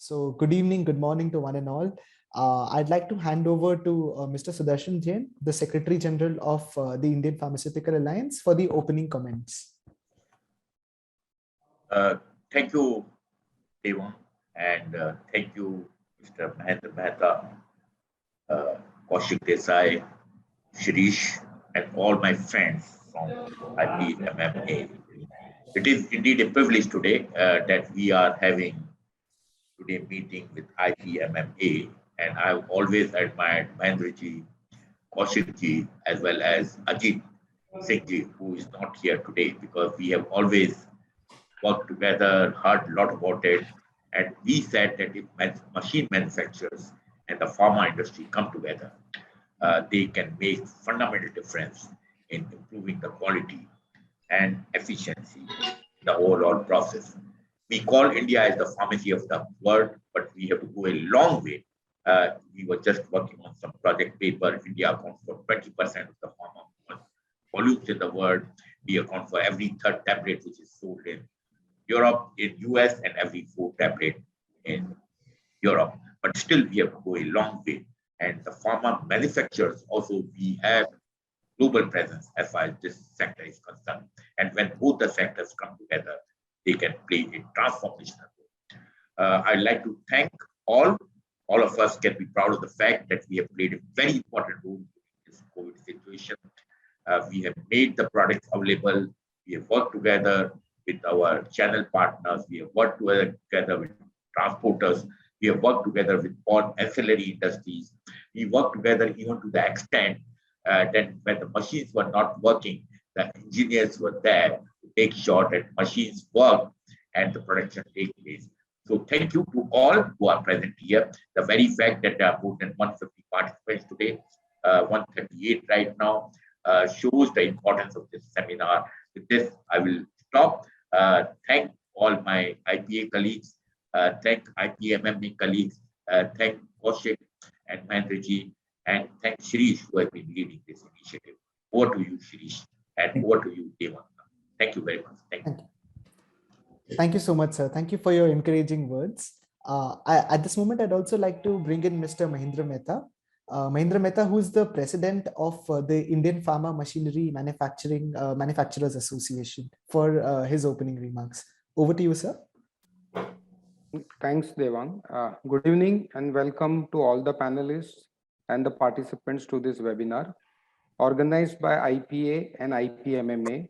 So good evening, good morning to one and all. I'd like to hand over to Mr. Sudarshan Jain, the Secretary General of the Indian Pharmaceutical Alliance, for the opening comments. Thank you, Devon, and thank you, Mr. Mahendra Mehta, Kaushik Desai, Shirish, and all my friends from IPMMA. It is indeed a privilege today that we are having today meeting with IPMMA, and I've always admired Mahendraji, Kaushikji, as well as Ajit Singhji, who is not here today, because we have always worked together, heard a lot about it, and we said that if machine manufacturers and the pharma industry come together, they can make fundamental difference in improving the quality and efficiency in the overall process. We call India as the pharmacy of the world, but we have to go a long way. We were just working on some project paper. India accounts for 20% of the pharma volumes in the world. We account for every third tablet which is sold in Europe, in US, and every fourth tablet in Europe. But still, we have to go a long way. And the pharma manufacturers also, we have global presence as far as this sector is concerned. And when both the sectors come together, they can play a transformational role. I'd like to thank all. All of us can be proud of the fact that we have played a very important role in this COVID situation. We have made the products available. We have worked together with our channel partners. We have worked together with transporters. We have worked together with all ancillary industries. We worked together even to the extent that when the machines were not working, the engineers were there to make sure that machines work and the production take place. So thank you to all who are present here. The very fact that there are more than 150 participants today, 138 right now, shows the importance of this seminar. With this, I will stop. Thank all my IPA colleagues, thank IPMMA colleagues, thank Kaushik and Mahendraji, and thank Shirish, who has been leading this initiative. Over to you, Shirish, and over to you, Devan. Thank you very much. Thank you. Thank you so much, sir. Thank you for your encouraging words. At this moment, I'd also like to bring in Mr. Mahendra Mehta. Mahendra Mehta, who is the president of the Indian Pharma Machinery Manufacturers Association, for his opening remarks. Over to you, sir. Thanks, Devang. Good evening and welcome to all the panelists and the participants to this webinar organized by IPA and IPMMA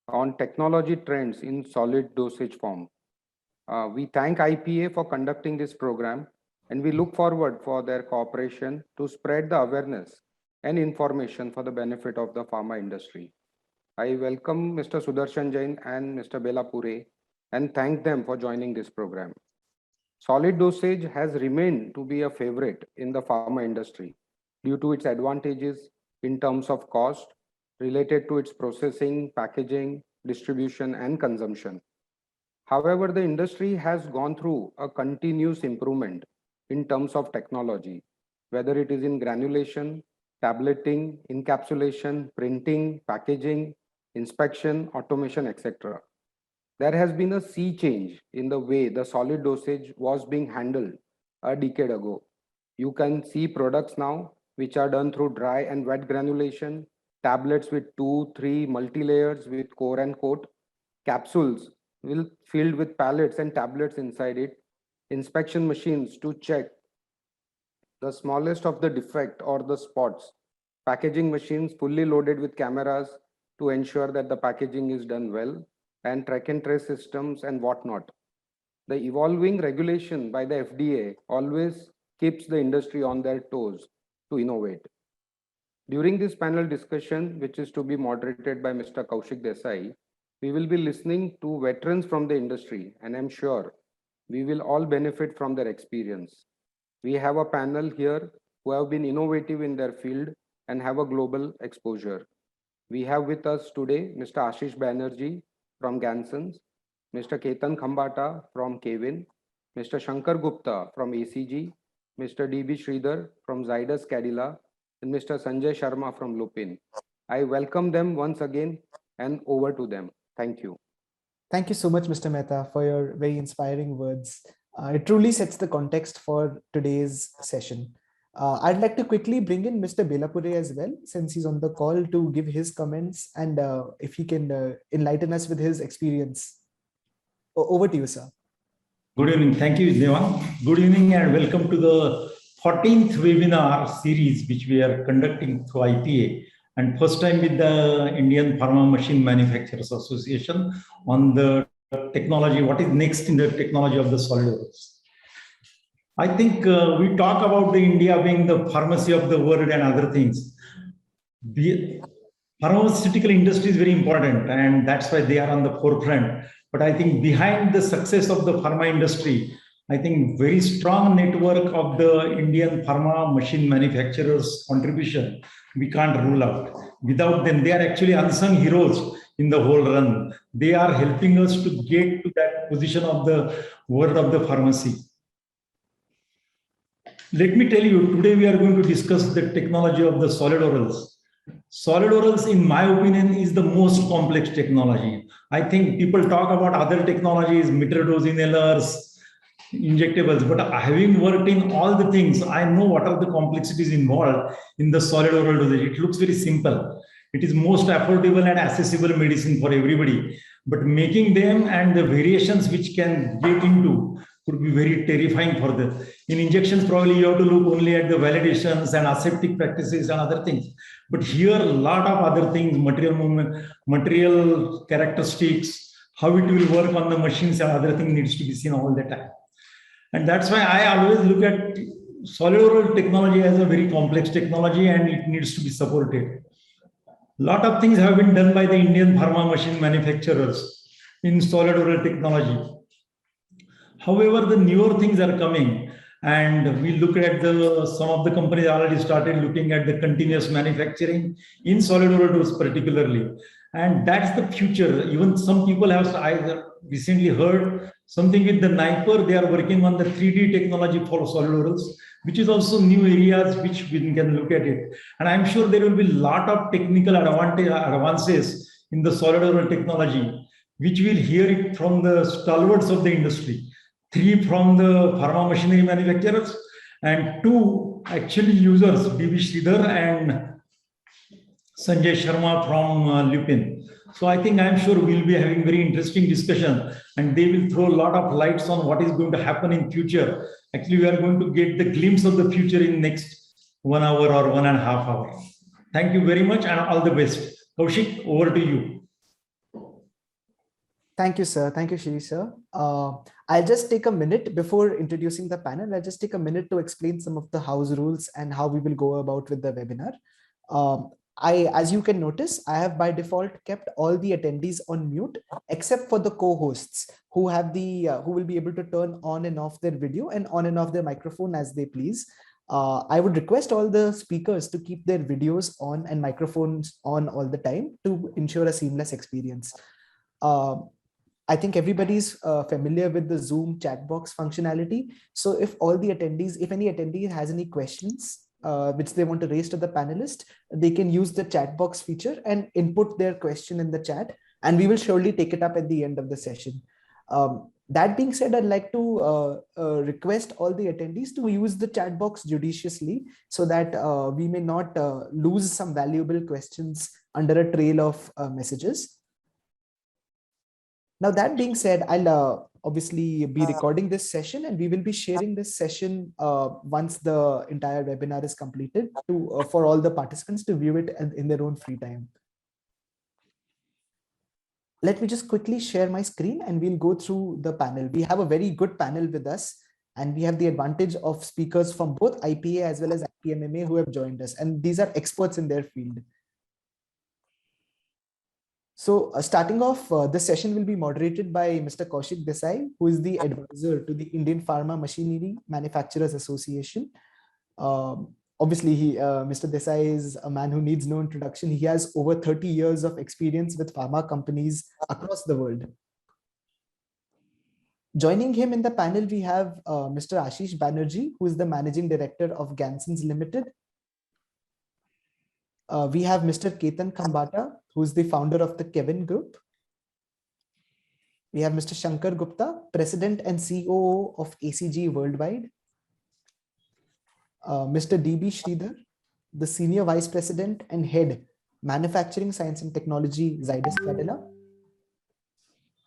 on technology trends in solid dosage form. We thank IPA for conducting this program, and we look forward for their cooperation to spread the awareness and information for the benefit of the pharma industry. I welcome Mr. Sudarshan Jain and Mr. Bela Pure and thank them for joining this program. Solid dosage has remained to be a favorite in the pharma industry due to its advantages in terms of cost related to its processing, packaging, distribution, and consumption. However, the industry has gone through a continuous improvement in terms of technology, whether it is in granulation, tableting, encapsulation, printing, packaging, inspection, automation, etc. There has been a sea change in the way the solid dosage was being handled a decade ago. You can see products now which are done through dry and wet granulation, tablets with 2, 3 multi-layers with core and coat, capsules filled with pellets and tablets inside it, inspection machines to check the smallest of the defect or the spots, packaging machines fully loaded with cameras to ensure that the packaging is done well, and track and trace systems and whatnot. The evolving regulation by the FDA always keeps the industry on their toes to innovate. During this panel discussion, which is to be moderated by Mr. Kaushik Desai, we will be listening to veterans from the industry, and I'm sure we will all benefit from their experience. We have a panel here who have been innovative in their field and have a global exposure. We have with us today Mr. Ashish Banerjee from Gansons, Mr. Ketan Khambata from Kevin, Mr. Shankar Gupta from ACG, Mr. D.B. Sridhar from Zydus Cadila, and Mr. Sanjay Sharma from Lupin. I welcome them once again and over to them. Thank you. Thank you so much, Mr. Mehta, for your very inspiring words. It truly sets the context for today's session. I'd like to quickly bring in Mr. Belapure as well, since he's on the call, to give his comments and if he can enlighten us with his experience. Over to you, sir. Good evening. Thank you, Devang. Good evening and welcome to the 14th webinar series which we are conducting through IPA, and first time with the Indian Pharma Machine Manufacturers Association on the technology, what is next in the technology of the solid orals. I think we talk about the India being the pharmacy of the world and other things. The pharmaceutical industry is very important and that's why they are on the forefront. But I think behind the success of the pharma industry, I think very strong network of the Indian pharma machine manufacturers contribution, we can't rule out. Without them, they are actually unsung heroes in the whole run. They are helping us to get to that position of the world of the pharmacy. Let me tell you, today we are going to discuss the technology of the solid orals. Solid orals, in my opinion, is the most complex technology. I think people talk about other technologies, metered-dose inhalers, injectables, but having worked in all the things, I know what are the complexities involved in the solid oral dosage. It looks very simple. It is most affordable and accessible medicine for everybody. But making them and the variations which can get into could be very terrifying for them. In injections, probably you have to look only at the validations and aseptic practices and other things. But here, a lot of other things, material movement, material characteristics, how it will work on the machines and other things needs to be seen all the time. And that's why I always look at solid oral technology as a very complex technology and it needs to be supported. A lot of things have been done by the Indian pharma machine manufacturers in solid oral technology. However, the newer things are coming, and we look at some of the companies already started looking at the continuous manufacturing in solid oral dose particularly, and that's the future. Even some people have, I recently heard something with the Niper, they are working on the 3D technology for solid orals, which is also new areas which we can look at it. And I'm sure there will be a lot of technical advances in the solid oral technology, which we'll hear it from the stalwarts of the industry. 3 from the pharma machinery manufacturers and 2 actually users, B.V. Sridhar and Sanjay Sharma from Lupin. So I think I'm sure we'll be having very interesting discussion and they will throw a lot of lights on what is going to happen in future. Actually, we are going to get the glimpse of the future in next 1 hour or 1.5 hours. Thank you very much and all the best. Kaushik, over to you. Thank you, sir. Thank you, Shri sir. I'll just take a minute before introducing the panel. I'll just take a minute to explain some of the house rules and how we will go about with the webinar. As you can notice, I have by default kept all the attendees on mute, except for the co-hosts who have who will be able to turn on and off their video and on and off their microphone as they please. I would request all the speakers to keep their videos on and microphones on all the time to ensure a seamless experience. I think everybody's familiar with the Zoom chat box functionality. So if any attendee has any questions which they want to raise to the panelist, they can use the chat box feature and input their question in the chat, and we will surely take it up at the end of the session. That being said, I'd like to request all the attendees to use the chat box judiciously so that we may not lose some valuable questions under a trail of messages. Now, that being said, I'll obviously be recording this session and we will be sharing this session once the entire webinar is completed for all the participants to view it in their own free time. Let me just quickly share my screen and we'll go through the panel. We have a very good panel with us and we have the advantage of speakers from both IPA as well as IPMMA who have joined us, and these are experts in their field. So starting off, this session will be moderated by Mr. Kaushik Desai, who is the advisor to the Indian Pharma Machinery Manufacturers Association. Obviously, Mr. Desai is a man who needs no introduction. He has over 30 years of experience with pharma companies across the world. Joining him in the panel, we have Mr. Ashish Banerjee, who is the Managing Director of Gansons Limited. We have Mr. Ketan Khambata, who is the founder of the Kevin Group. We have Mr. Shankar Gupta, President and COO of ACG Worldwide. Mr. DB Sridhar, the Senior Vice President and Head, Manufacturing Science and Technology, Zydus Cadila.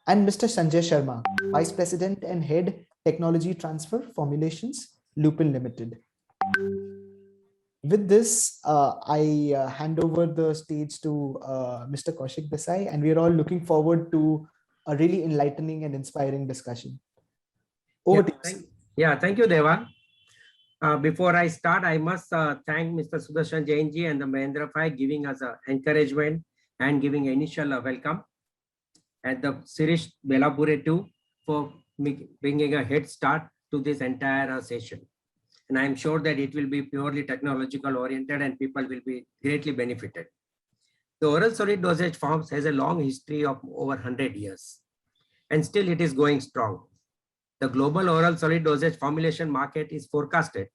And Mr. Sanjay Sharma, Vice President and Head, Technology Transfer Formulations, Lupin Limited. With this, I hand over the stage to Mr. Kaushik Desai, and we are all looking forward to a really enlightening and inspiring discussion. Over to you. Thank you, Deva. Before I start, I must thank Mr. Sudarshan Jainji and the Mahendra Bhai giving us encouragement and giving initial welcome, and the Sirish Belapure too for bringing a head start to this entire session. And I'm sure that it will be purely technological oriented and people will be greatly benefited. The oral solid dosage forms has a long history of over 100 years, and still it is going strong. The global oral solid dosage formulation market is forecasted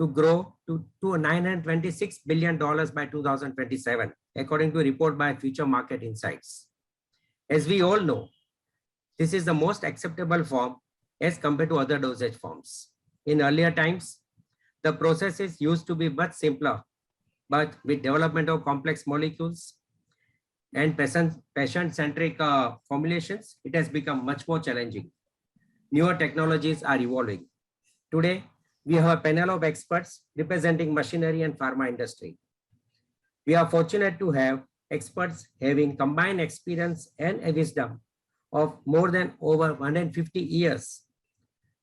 to grow to $926 billion by 2027, according to a report by Future Market Insights. As we all know, this is the most acceptable form as compared to other dosage forms. In earlier times, the processes used to be much simpler, but with development of complex molecules and patient-centric formulations, it has become much more challenging. Newer technologies are evolving. Today, we have a panel of experts representing machinery and pharma industry. We are fortunate to have experts having combined experience and a wisdom of more than over 150 years.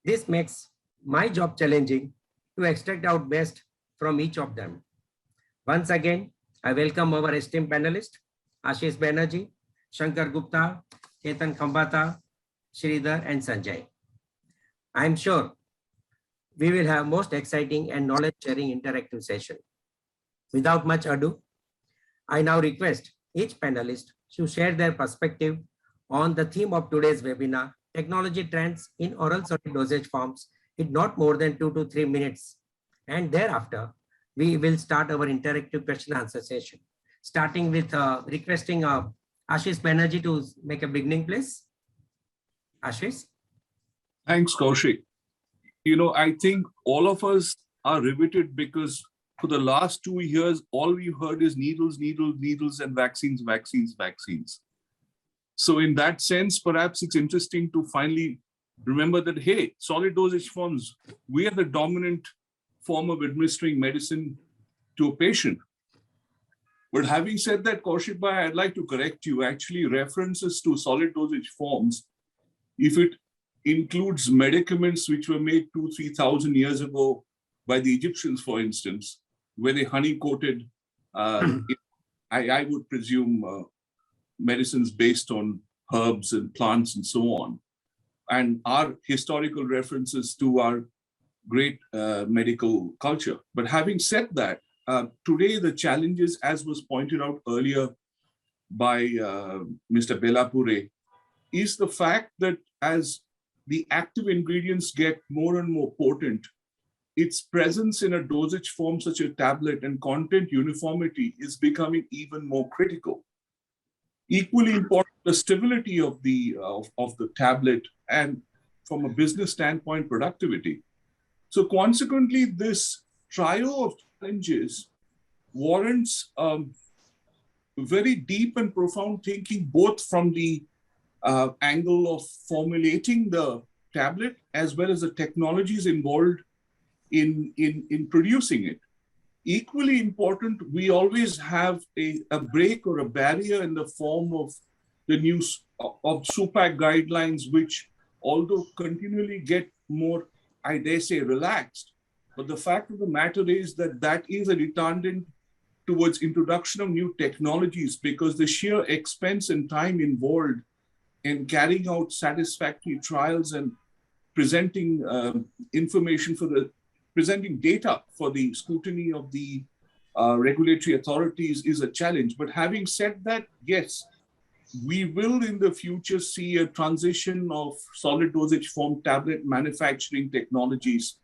This makes my job challenging to extract out best from each of them. Once again, I welcome our esteemed panelists, Ashish Banerjee, Shankar Gupta, Ketan Khambata, Sridhar, and Sanjay. I am sure we will have most exciting and knowledge-sharing interactive session. Without much ado, I now request each panelist to share their perspective on the theme of today's webinar, Technology Trends in Oral Solid Dosage Forms, in not more than 2 to 3 minutes. And thereafter, we will start our interactive question answer session, starting with requesting Ashish Banerjee to make a beginning, please. Ashish. Thanks, Kaushik. I think all of us are riveted because for the last 2 years, all we've heard is needles, needles, needles, and vaccines, vaccines, vaccines. So in that sense, perhaps it's interesting to finally remember that, hey, solid dosage forms, we are the dominant form of administering medicine to a patient. But having said that, Kaushik Bhai, I'd like to correct you. Actually, references to solid dosage forms, if it includes medicaments which were made 2,000-3,000 years ago by the Egyptians, for instance, where they honey-coated, I would presume, medicines based on herbs and plants and so on, and our historical references to our great medical culture. But having said that, today the challenges, as was pointed out earlier by Mr. Belapure, is the fact that as the active ingredients get more and more potent, its presence in a dosage form such as a tablet and content uniformity is becoming even more critical. Equally important, the stability of the tablet and from a business standpoint, productivity. So consequently, this trio of challenges warrants very deep and profound thinking, both from the angle of formulating the tablet as well as the technologies involved in producing it. Equally important, we always have a break or a barrier in the form of the new SUPAC guidelines, which although continually get more, I dare say, relaxed, but the fact of the matter is that that is a retardant towards introduction of new technologies, because the sheer expense and time involved in carrying out satisfactory trials and presenting information presenting data for the scrutiny of the regulatory authorities is a challenge. But having said that, yes, we will in the future see a transition of solid dosage form tablet manufacturing technologies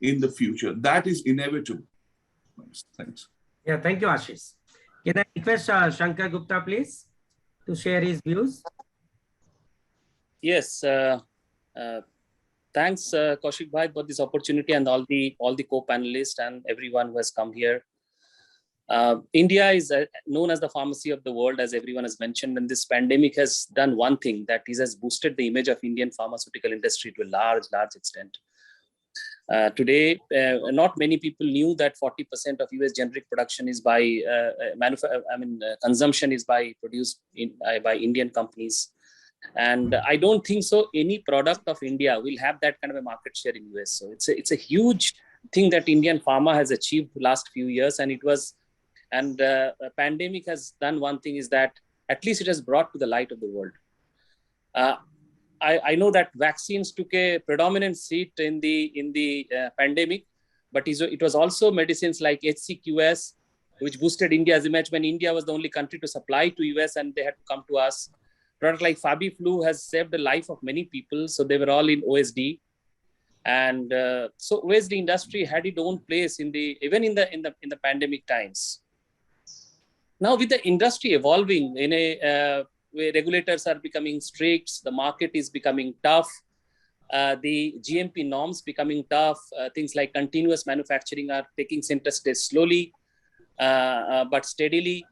in the future. That is inevitable. Thanks. Yeah, thank you, Ashish. Can I request Shankar Gupta, please, to share his views? Yes. Uh, Thanks, Kaushik Bhai, for this opportunity and all the co-panelists and everyone who has come here. India is known as the pharmacy of the world, as everyone has mentioned, and this pandemic has done one thing, that it has boosted the image of Indian pharmaceutical industry to a large extent. Today, not many people knew that 40% of US generic production is by consumption is produced by Indian companies. And I don't think so any product of India will have that kind of a market share in US. So it's a huge thing that Indian pharma has achieved last few years. And a pandemic has done one thing, is that at least it has brought to the light of the world. I know that vaccines took a predominant seat in the pandemic, but it was also medicines like HCQS, which boosted India's image when India was the only country to supply to US and they had to come to us. Product like FabiFlu has saved the life of many people, so they were all in OSD. And so OSD industry had its own place even in the pandemic times. Now with the industry evolving in a where regulators are becoming strict, the market is becoming tough, the GMP norms becoming tough, things like continuous manufacturing are taking center stage slowly, but steadily.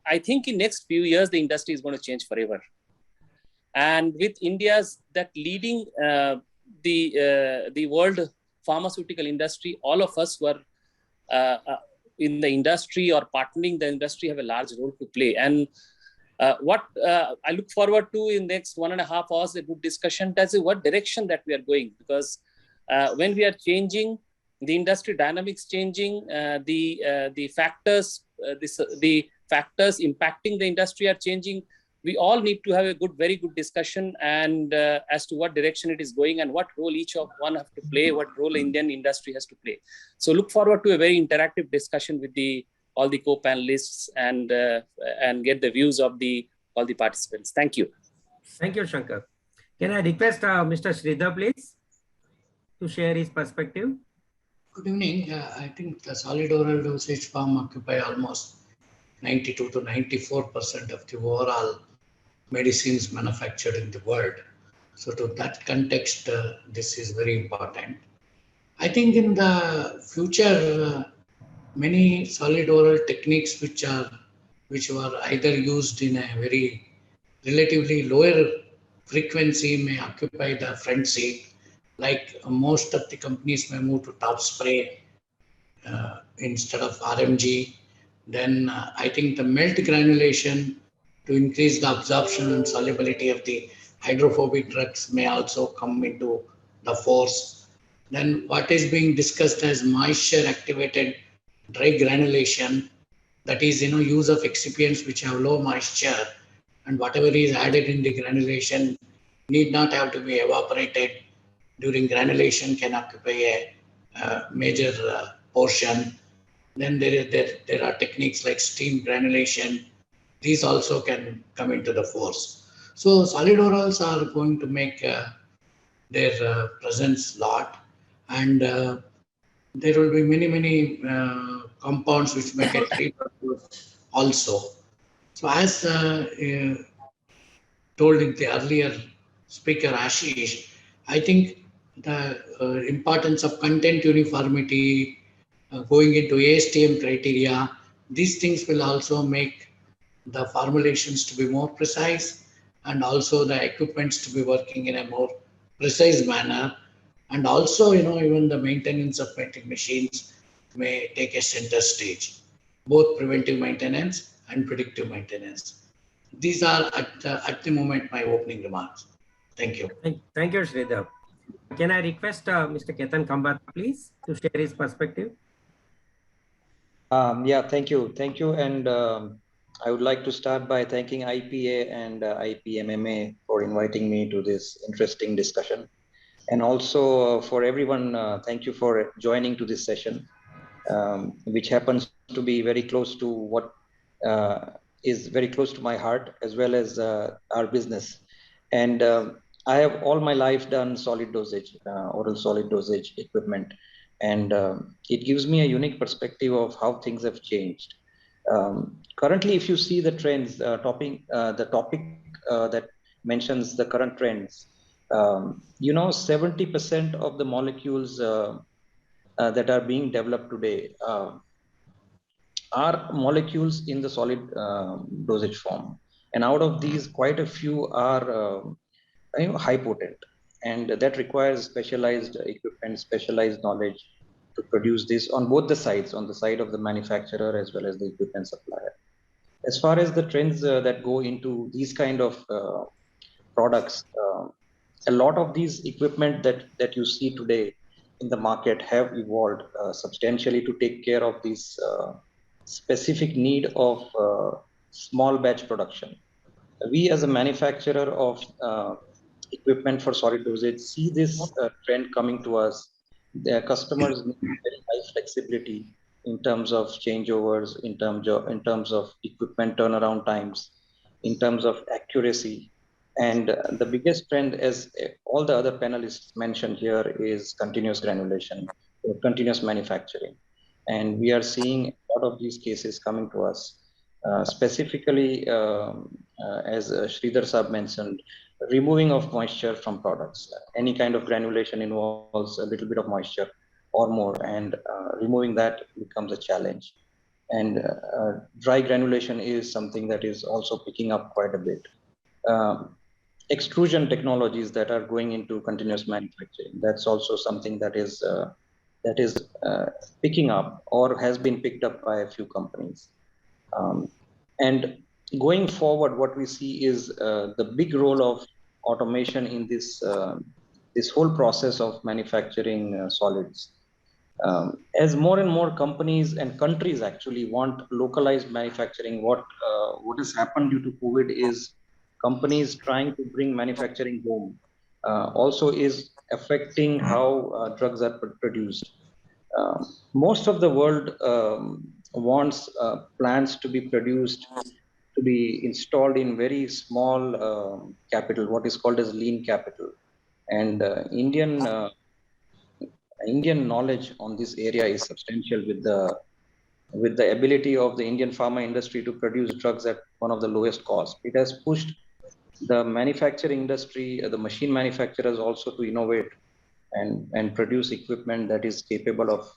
I think in next few years, the industry is going to change forever. And with India's that leading the world pharmaceutical industry, all of us were in the industry or partnering the industry have a large role to play. And what I look forward to in next 1.5 hours, a good discussion, that's what direction that we are going. Because when we are changing, the industry dynamics changing, the factors impacting the industry are changing. We all need to have a very good discussion and as to what direction it is going and what role each of one have to play, what role Indian industry has to play. So look forward to a very interactive discussion with all the co-panelists and get the views of all the participants. Thank you. Thank you, Shankar. Can I request Mr. Sridhar, please, to share his perspective? Good evening. I think the solid oral dosage form occupy almost 92 to 94% of the overall medicines manufactured in the world. So to that context, this is very important. I think in the future, many solid oral techniques which were either used in a very relatively lower frequency may occupy the front seat. Like most of the companies may move to top spray instead of RMG. Then I think the melt granulation to increase the absorption and solubility of the hydrophobic drugs may also come into the force. Then what is being discussed as moisture activated dry granulation, that is use of excipients which have low moisture, and whatever is added in the granulation need not have to be evaporated during granulation, can occupy a major portion. Then there are techniques like steam granulation. These also can come into the force. So solid orals are going to make their presence lot, and there will be many compounds which may get repurposed also. So as told in the earlier speaker Ashish, I think the importance of content uniformity, going into ASTM criteria, these things will also make the formulations to be more precise and also the equipments to be working in a more precise manner. And also, even the maintenance of melting machines may take a center stage, both preventive maintenance and predictive maintenance. These are at the moment my opening remarks. Thank you. Thank you, Sridhar. Can I request Mr. Ketan Kambata, please, to share his perspective? Yeah, thank you. Thank you. And I would like to start by thanking IPA and IPMMA for inviting me to this interesting discussion. And also for everyone, thank you for joining to this session, which happens to be very close to what is very close to my heart, as well as our business. And I have all my life done solid dosage, oral solid dosage equipment. And it gives me a unique perspective of how things have changed. Currently, if you see the trends, the topic that mentions the current trends. 70% of the molecules that are being developed today are molecules in the solid dosage form. And out of these, quite a few are high potent. And that requires specialized equipment, specialized knowledge to produce this on both the sides, on the side of the manufacturer as well as the equipment supplier. As far as the trends that go into these kind of products, a lot of these equipment that you see today in the market have evolved substantially to take care of this specific need of small batch production. We as a manufacturer of equipment for solid dosage see this trend coming to us. Their customers need very high flexibility in terms of changeovers, in terms of equipment turnaround times, in terms of accuracy. And the biggest trend, as all the other panelists mentioned here, is continuous granulation, or continuous manufacturing. And we are seeing a lot of these cases coming to us. Specifically, as Sridhar Saab mentioned, removing of moisture from products. Any kind of granulation involves a little bit of moisture or more, and removing that becomes a challenge. And dry granulation is something that is also picking up quite a bit. Extrusion technologies that are going into continuous manufacturing, that's also something that is picking up or has been picked up by a few companies. And going forward, what we see is the big role of automation in this whole process of manufacturing solids. As more and more companies and countries actually want localized manufacturing, what has happened due to COVID is companies trying to bring manufacturing home also is affecting how drugs are produced. Most of the world wants plants to be produced, to be installed in very small capital, what is called as lean capital. And Indian knowledge on this area is substantial with the ability of the Indian pharma industry to produce drugs at one of the lowest cost. It has pushed the manufacturing industry, the machine manufacturers also to innovate and produce equipment that is capable of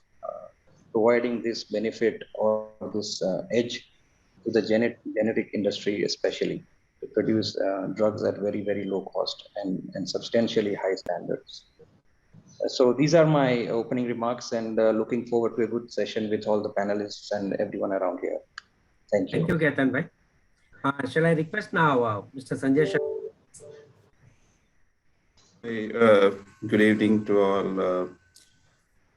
providing this benefit or this edge to the generic industry, especially to produce drugs at very, very low cost and substantially high standards. So these are my opening remarks, and looking forward to a good session with all the panelists and everyone around here. Thank you. Thank you, Ketan bhai. Shall I request now Mr. Sanjay Shah? Hey, good evening to all.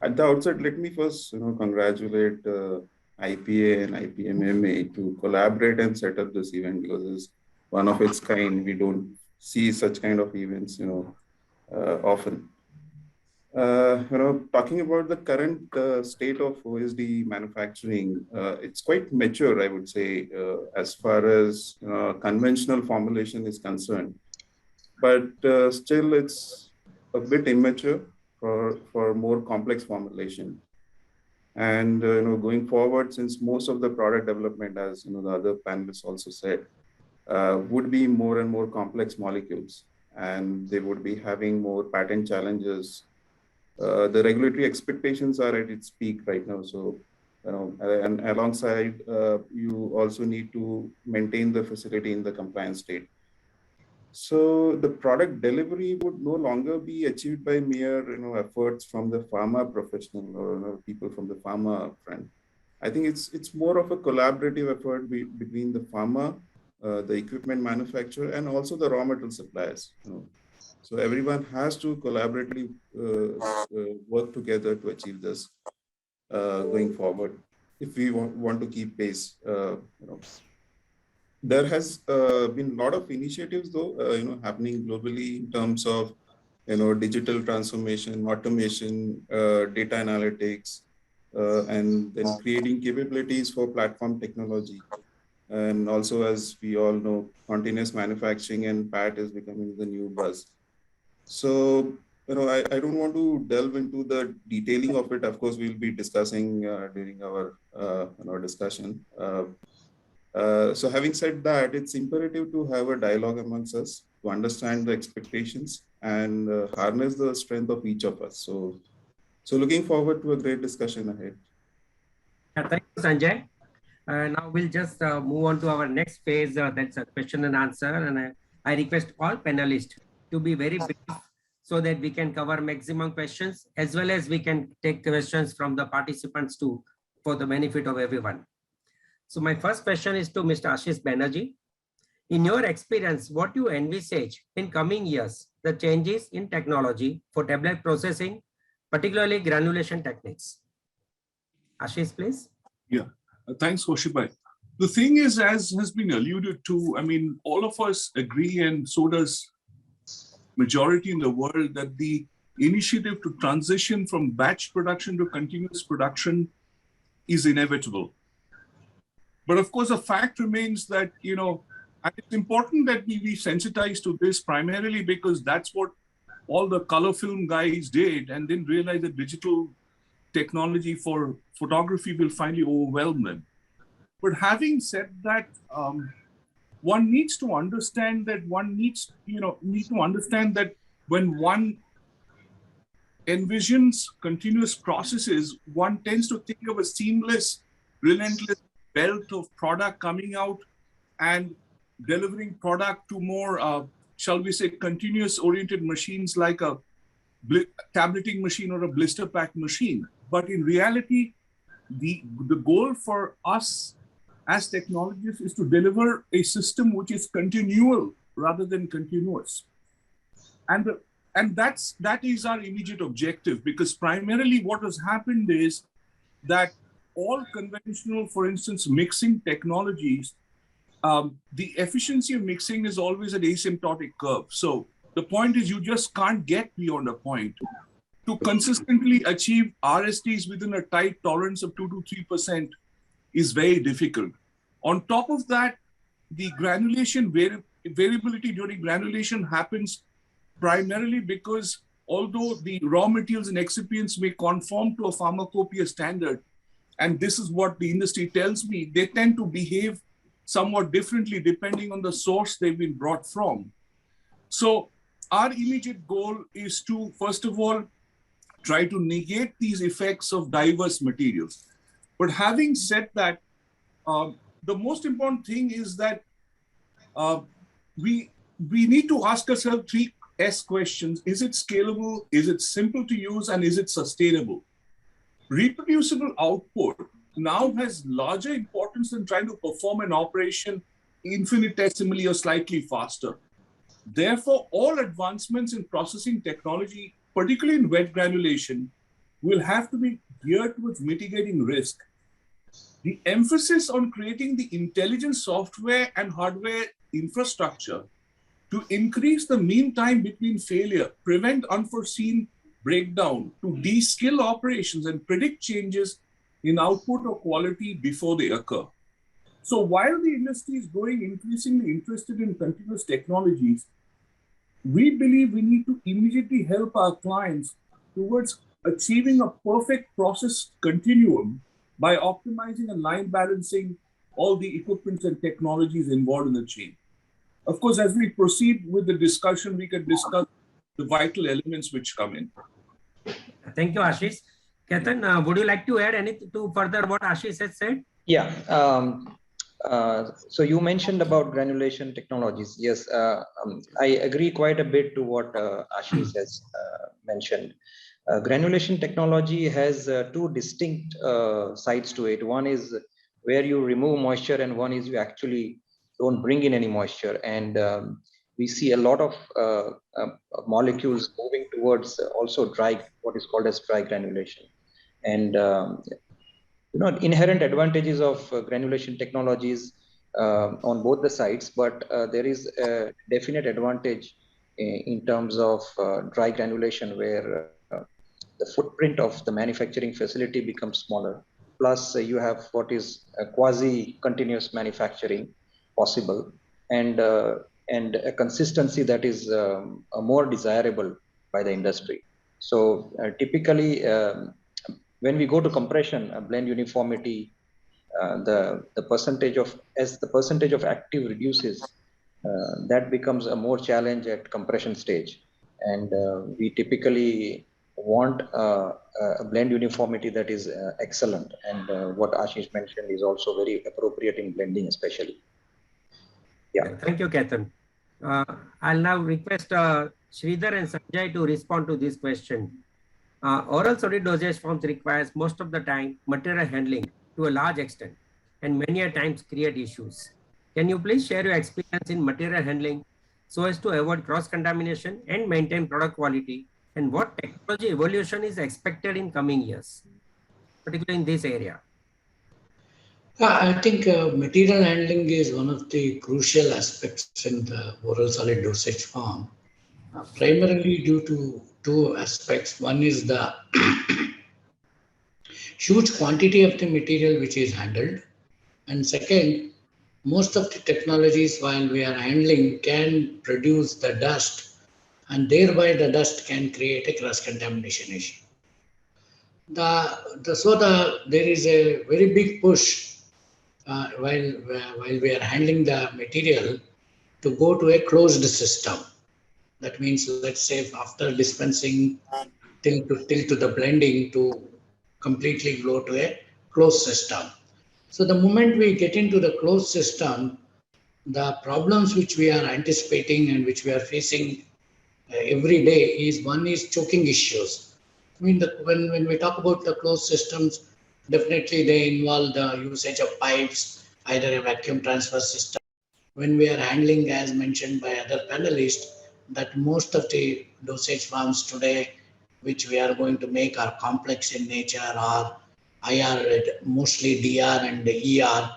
At the outset, let me first, congratulate IPA and IPMMA to collaborate and set up this event, because it's one of its kind. We don't see such kind of events, often. Talking about the current state of OSD manufacturing, it's quite mature, I would say, as far as conventional formulation is concerned. But still, it's a bit immature for more complex formulation. And going forward, since most of the product development, as the other panelists also said, would be more and more complex molecules, and they would be having more patent challenges. The regulatory expectations are at its peak right now. So, and alongside, you also need to maintain the facility in the compliance state. So the product delivery would no longer be achieved by mere efforts from the pharma professional or people from the pharma front. I think it's more of a collaborative effort between the pharma, the equipment manufacturer, and also the raw material suppliers. So everyone has to collaboratively work together to achieve this going forward. If we want to keep pace, there has been a lot of initiatives, though, happening globally in terms of, digital transformation, automation, data analytics, and then creating capabilities for platform technology. And also, as we all know, continuous manufacturing and PAT is becoming the new buzz. So, I don't want to delve into the detailing of it. Of course, we'll be discussing during our discussion. So having said that, it's imperative to have a dialogue amongst us to understand the expectations and harness the strength of each of us. So looking forward to a great discussion ahead. Thank you, Sanjay. Now we'll just move on to our next phase. That's a question and answer. And I request all panelists to be very brief so that we can cover maximum questions, as well as we can take questions from the participants too, for the benefit of everyone. So my first question is to Mr. Ashish Banerjee. In your experience, what you envisage in coming years, the changes in technology for tablet processing, particularly granulation techniques? Ashish, please. Yeah, thanks, Kaushik. The thing is, as has been alluded to, I mean, all of us agree, and so does majority in the world, that the initiative to transition from batch production to continuous production is inevitable. But of course, the fact remains that, you know, and it's important that we be sensitized to this, primarily because that's what all the color film guys did, and didn't realize that digital technology for photography will finally overwhelm them. But having said that, one needs to understand that when one envisions continuous processes, one tends to think of a seamless, relentless belt of product coming out and delivering product to more, shall we say, continuous oriented machines like a tableting machine or a blister pack machine. But in reality, the goal for us as technologists is to deliver a system which is continual rather than continuous. And that is our immediate objective, because primarily what has happened is that all conventional, for instance, mixing technologies, the efficiency of mixing is always an asymptotic curve. So the point is, you just can't get beyond a point. To consistently achieve RSTs within a tight tolerance of 2 to 3% is very difficult. On top of that, the granulation variability during granulation happens primarily because although the raw materials and excipients may conform to a pharmacopoeia standard, and this is what the industry tells me, they tend to behave somewhat differently depending on the source they've been brought from. So our immediate goal is to, first of all, try to negate these effects of diverse materials. But having said that, the most important thing is that we need to ask ourselves 3 S questions. Is it scalable? Is it simple to use? And is it sustainable? Reproducible output now has larger importance than trying to perform an operation infinitesimally or slightly faster. Therefore, all advancements in processing technology, particularly in wet granulation, will have to be geared towards mitigating risk. The emphasis on creating the intelligent software and hardware infrastructure to increase the mean time between failure, prevent unforeseen breakdown, to de-skill operations and predict changes in output or quality before they occur. So while the industry is growing increasingly interested in continuous technologies, we believe we need to immediately help our clients towards achieving a perfect process continuum by optimizing and line balancing all the equipment and technologies involved in the chain. Of course, as we proceed with the discussion, we can discuss the vital elements which come in. Thank you, Ashish. Ketan, would you like to add anything to further what Ashish has said? Yeah. So you mentioned about granulation technologies. Yes, I agree quite a bit to what Ashish has mentioned. Granulation technology has 2 distinct sides to it. One is where you remove moisture, and one is you actually don't bring in any moisture. And we see a lot of molecules moving towards also dry, what is called as dry granulation. And inherent advantages of granulation technologies on both the sides, but there is a definite advantage in terms of dry granulation, where the footprint of the manufacturing facility becomes smaller. Plus, you have what is quasi-continuous manufacturing possible, and a consistency that is more desirable by the industry. So typically, when we go to compression, blend uniformity, the percentage of active reduces, that becomes a more challenge at compression stage. And we typically want a blend uniformity that is excellent. And what Ashish mentioned is also very appropriate in blending, especially. Yeah. Thank you, Ketan. I'll now request Sridhar and Sanjay to respond to this question. Oral solid dosage forms requires most of the time material handling to a large extent and many a times create issues. Can you please share your experience in material handling so as to avoid cross-contamination and maintain product quality, and what technology evolution is expected in coming years, particularly in this area? I think material handling is one of the crucial aspects in the oral solid dosage form, primarily due to two aspects. One is the huge quantity of the material which is handled, and second, most of the technologies while we are handling can produce the dust, and thereby the dust can create a cross contamination issue. There is a very big push while we are handling the material to go to a closed system. That means, let's say, after dispensing till to the blending, to completely go to a closed system. So the moment we get into the closed system, the problems which we are anticipating and which we are facing every day is, one is choking issues. I mean, when we talk about the closed systems, definitely they involve the usage of pipes, either a vacuum transfer system. When we are handling, as mentioned by other panelists, that most of the dosage forms today, which we are going to make, are complex in nature, or IR, mostly DR and ER.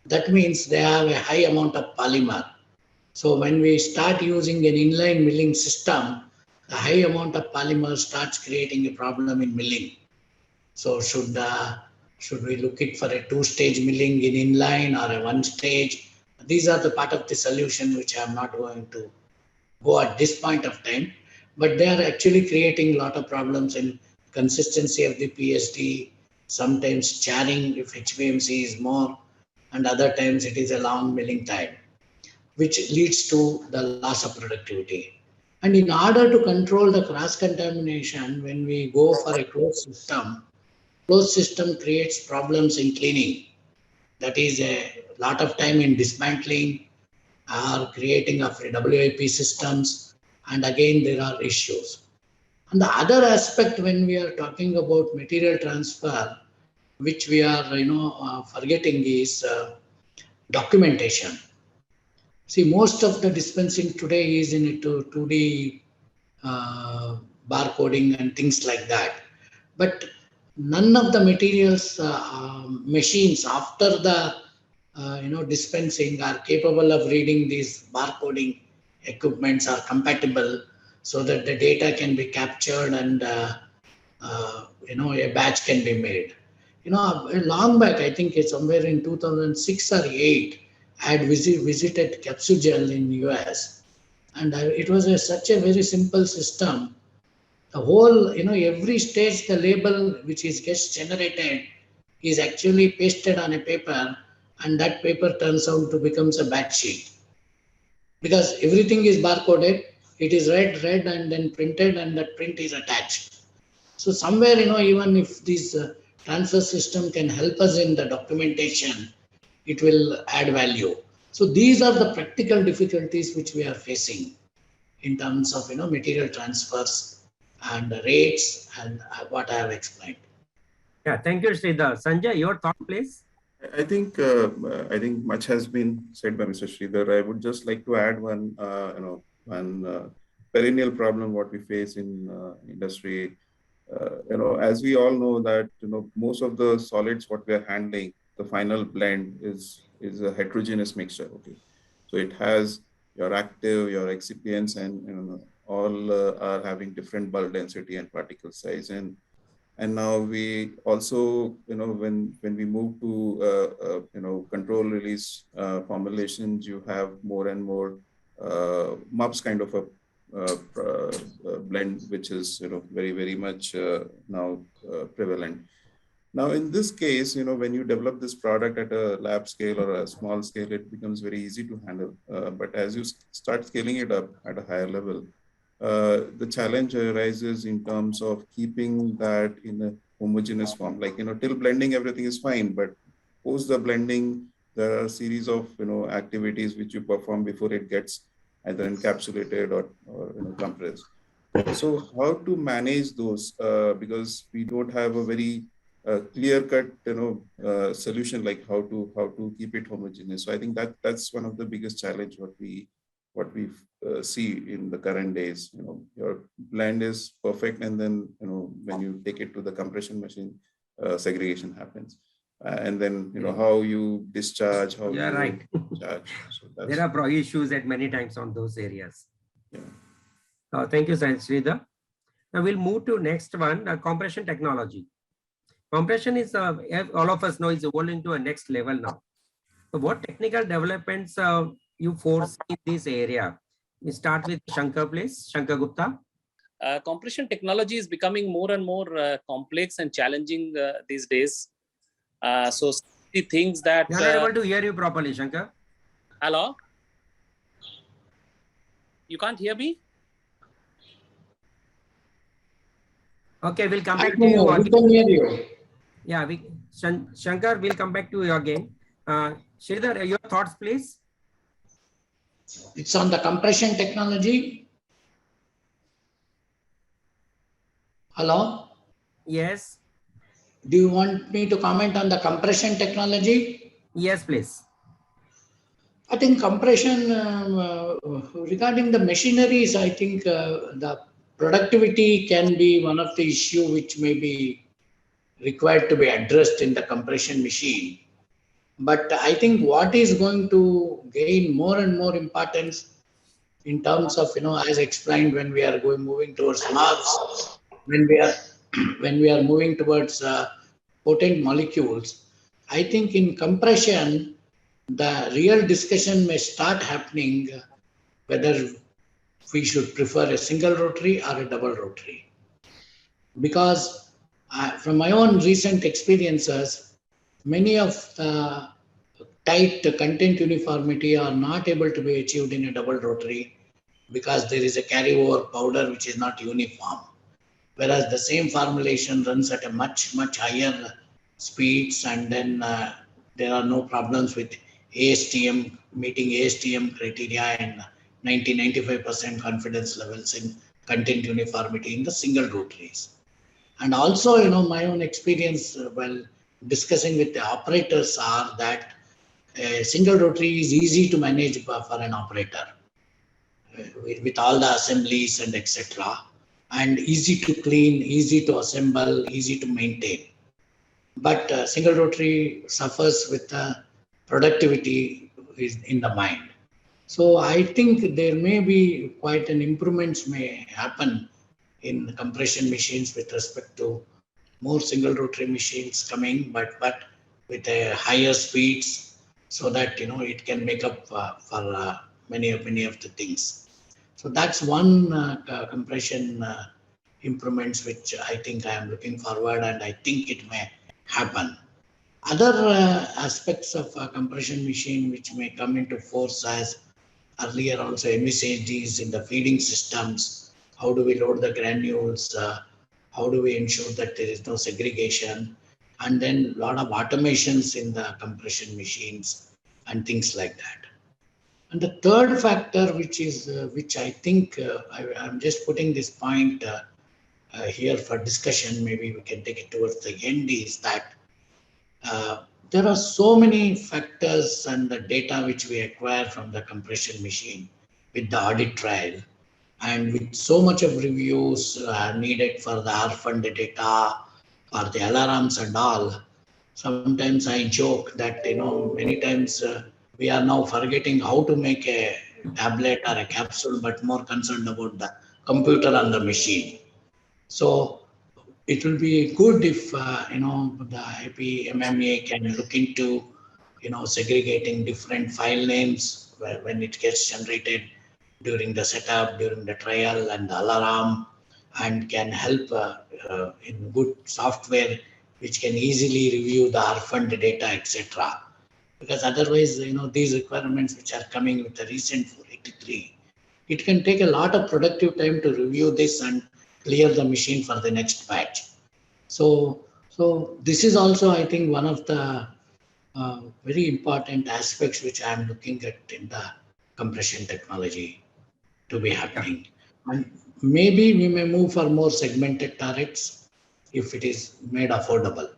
That means they have a high amount of polymer. So when we start using an inline milling system, the high amount of polymer starts creating a problem in milling. So should we look it for a two-stage milling in inline or a one-stage? These are the part of the solution which I am not going to go at this point of time, but they are actually creating a lot of problems in consistency of the PSD, sometimes charring if HPMC is more, and other times it is a long milling time, which leads to the loss of productivity. And in order to control the cross contamination, when we go for a closed system creates problems in cleaning. That is a lot of time in dismantling or creating of WIP systems. And again, there are issues. And the other aspect when we are talking about material transfer, which we are forgetting, is documentation. See, most of the dispensing today is in a 2D barcoding and things like that. But none of the materials, machines after the dispensing are capable of reading these barcoding equipments are compatible, so that the data can be captured and a batch can be made. Long back, I think it's somewhere in 2006 or 8, I had visited Capsugel in US, and it was such a very simple system. The whole, every stage, the label which is gets generated is actually pasted on a paper, and that paper turns out to becomes a batch sheet, because everything is barcoded. It is read and then printed, and that print is attached. So somewhere, even if this transfer system can help us in the documentation, it will add value. So these are the practical difficulties which we are facing in terms of material transfers and rates and what I have explained. Yeah, thank you, Sridhar. Sanjay, your thought, please. I think much has been said by Mr. Sridhar. I would just like to add one perennial problem what we face in industry. As we all know that most of the solids what we are handling, the final blend is a heterogeneous mixture. Okay, so it has your active, your excipients, and all are having different bulk density and particle size. And now we also, when we move to control release formulations, you have more and more MUPS kind of a blend, which is very very much now prevalent. Now, in this case, when you develop this product at a lab scale or a small scale, it becomes very easy to handle. But as you start scaling it up at a higher level, the challenge arises in terms of keeping that in a homogeneous form. Like, till blending, everything is fine, but post the blending, there are a series of, activities which you perform before it gets either encapsulated or compressed. So how to manage those? Because we don't have a very clear-cut, solution, like how to keep it homogeneous. So I think that's one of the biggest challenge what we see in the current days. Your blend is perfect, and then when you take it to the compression machine, segregation happens, and then how you discharge, how Yeah, you right. charge. So There are issues at many times on those areas. Yeah. Thank you, Sridhar. Now we'll move to next one, compression technology. Compression is, all of us know, is evolving to a next level now. So what technical developments you foresee in this area? We start with Shankar, please. Shankar Gupta. Compression technology is becoming more and more complex and challenging these days. So the things that... We are not able to hear you properly, Shankar. Hello? You can't hear me? Okay, we'll come back to you. We can hear you. Yeah, Shankar, we'll come back to you again. Sridhar, your thoughts, please. It's on the compression technology. Hello? Yes. Do you want me to comment on the compression technology? Yes, please. I think compression, regarding the machineries, I think the productivity can be one of the issue which may be required to be addressed in the compression machine. But I think what is going to gain more and more importance in terms of, as explained, when we are moving towards marks, when we are moving towards potent molecules, I think in compression, the real discussion may start happening whether we should prefer a single rotary or a double rotary. Because from my own recent experiences, many of the tight content uniformity are not able to be achieved in a double rotary because there is a carryover powder which is not uniform. Whereas the same formulation runs at a much higher speeds, and then there are no problems with ASTM, meeting ASTM criteria and 90-95% confidence levels in content uniformity in the single rotaries. And also, my own experience while discussing with the operators are that a single rotary is easy to manage for an operator with all the assemblies and etc. And easy to clean, easy to assemble, easy to maintain. But single rotary suffers with productivity is in the mind. So I think there may be quite an improvements may happen in compression machines with respect to more single rotary machines coming, but with a higher speeds, so that it can make up for many of the things. So that's one compression improvements which I think I am looking forward, and I think it may happen. Other aspects of a compression machine which may come into force, as earlier also MSAGs in the feeding systems. How do we load the granules? How do we ensure that there is no segregation? And then a lot of automations in the compression machines and things like that. And the third factor, which I think I'm just putting this point here for discussion, maybe we can take it towards the end, is that there are so many factors and the data which we acquire from the compression machine with the audit trail, and with so much of reviews needed for the R-fund data, for the alarms and all. Sometimes I joke that, many times we are now forgetting how to make a tablet or a capsule, but more concerned about the computer and the machine. So it will be good if the IPMMA can look into segregating different file names when it gets generated during the setup, during the trial and the alarm, and can help in good software which can easily review the orphaned data, etc. Because otherwise, these requirements which are coming with the recent 483, it can take a lot of productive time to review this and clear the machine for the next batch. So this is also, I think, one of the very important aspects which I am looking at in the compression technology to be happening. And maybe we may move for more segmented turrets if it is made affordable.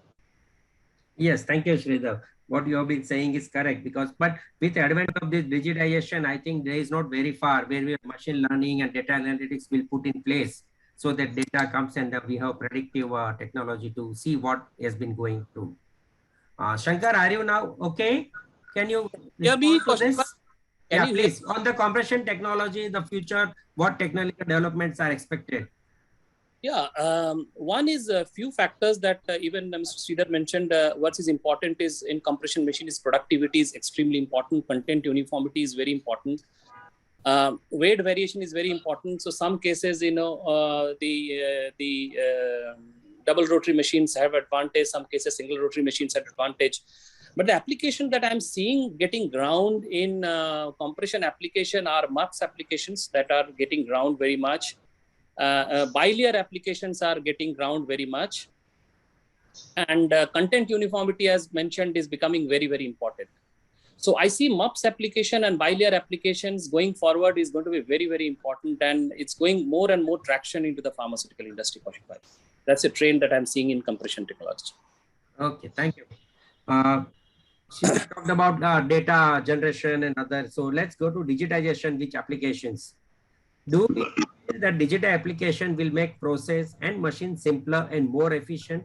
Yes, thank you, Sridhar. What you have been saying is correct, because but with the advent of this digitization, I think there is not very far where we have machine learning and data analytics will put in place, so that data comes and we have predictive technology to see what has been going through. Shankar, are you now okay? Can you Yeah, respond to Kaushik, this? can Yeah, you hear? please. On the compression technology, the future, what technological developments are expected? Yeah, one is a few factors that even Mr. Sridhar mentioned. What is important is in compression machine is productivity is extremely important. Content uniformity is very important. Weight variation is very important. So some cases, the double rotary machines have advantage. Some cases, single rotary machines have advantage. But the application that I'm seeing getting ground in compression application are MUX applications that are getting ground very much. Bilayer applications are getting ground very much. And content uniformity, as mentioned, is becoming very, very important. So I see MUPS application and bilayer applications going forward is going to be very, very important. And it's going more and more traction into the pharmaceutical industry. That's a trend that I'm seeing in compression technology. Okay, thank you. She talked about data generation and others. So let's go to digitization, which applications. Do we feel that digital application will make process and machine simpler and more efficient?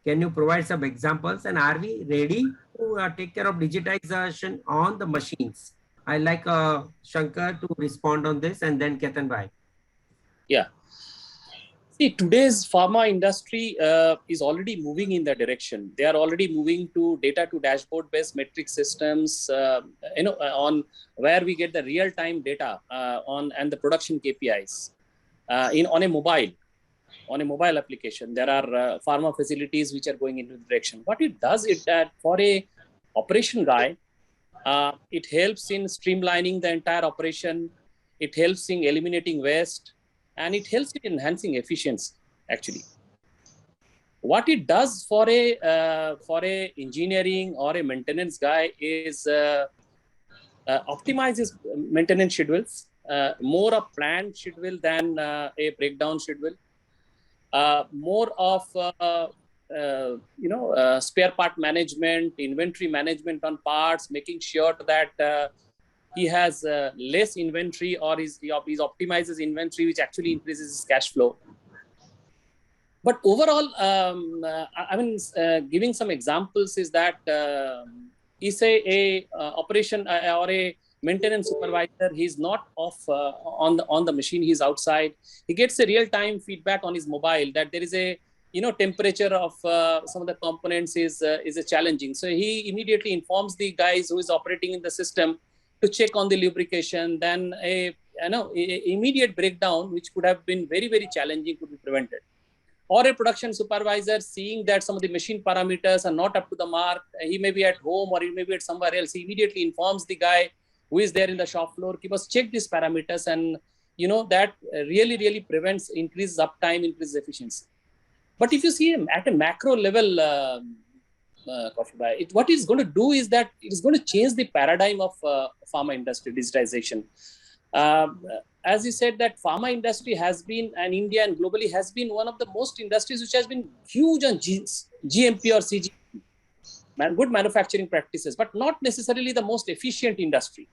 Can you provide some examples? And are we ready to take care of digitization on the machines? I like Shankar to respond on this, and then Ketan Bhai. Yeah. See, today's pharma industry is already moving in that direction. They are already moving to data to dashboard based metric systems, on where we get the real time data and the production KPIs on a mobile application. There are pharma facilities which are going into the direction. What it does is that for a operation guy, it helps in streamlining the entire operation. It helps in eliminating waste, and it helps in enhancing efficiency. Actually, what it does for a engineering or a maintenance guy is optimizes maintenance schedules, more of planned schedule than a breakdown schedule. More of spare part management, inventory management on parts, making sure that he has less inventory, or he optimizes inventory, which actually increases his cash flow. But overall, giving some examples is that is a operation or a maintenance supervisor. He's not off on the machine. He's outside. He gets a real-time feedback on his mobile that there is a temperature of some of the components is a challenging. So he immediately informs the guys who is operating in the system to check on the lubrication. Then a immediate breakdown, which could have been very, very challenging, could be prevented. Or a production supervisor seeing that some of the machine parameters are not up to the mark. He may be at home or he may be at somewhere else. He immediately informs the guy who is there in the shop floor, keep us check these parameters, and that really, really prevents increases uptime, increases efficiency. But if you see at a macro level, what it's going to do is that it's going to change the paradigm of pharma industry digitization. As you said, that pharma industry has been, and India and globally has been, one of the most industries which has been huge on GMP or CGP, good manufacturing practices, but not necessarily the most efficient industry.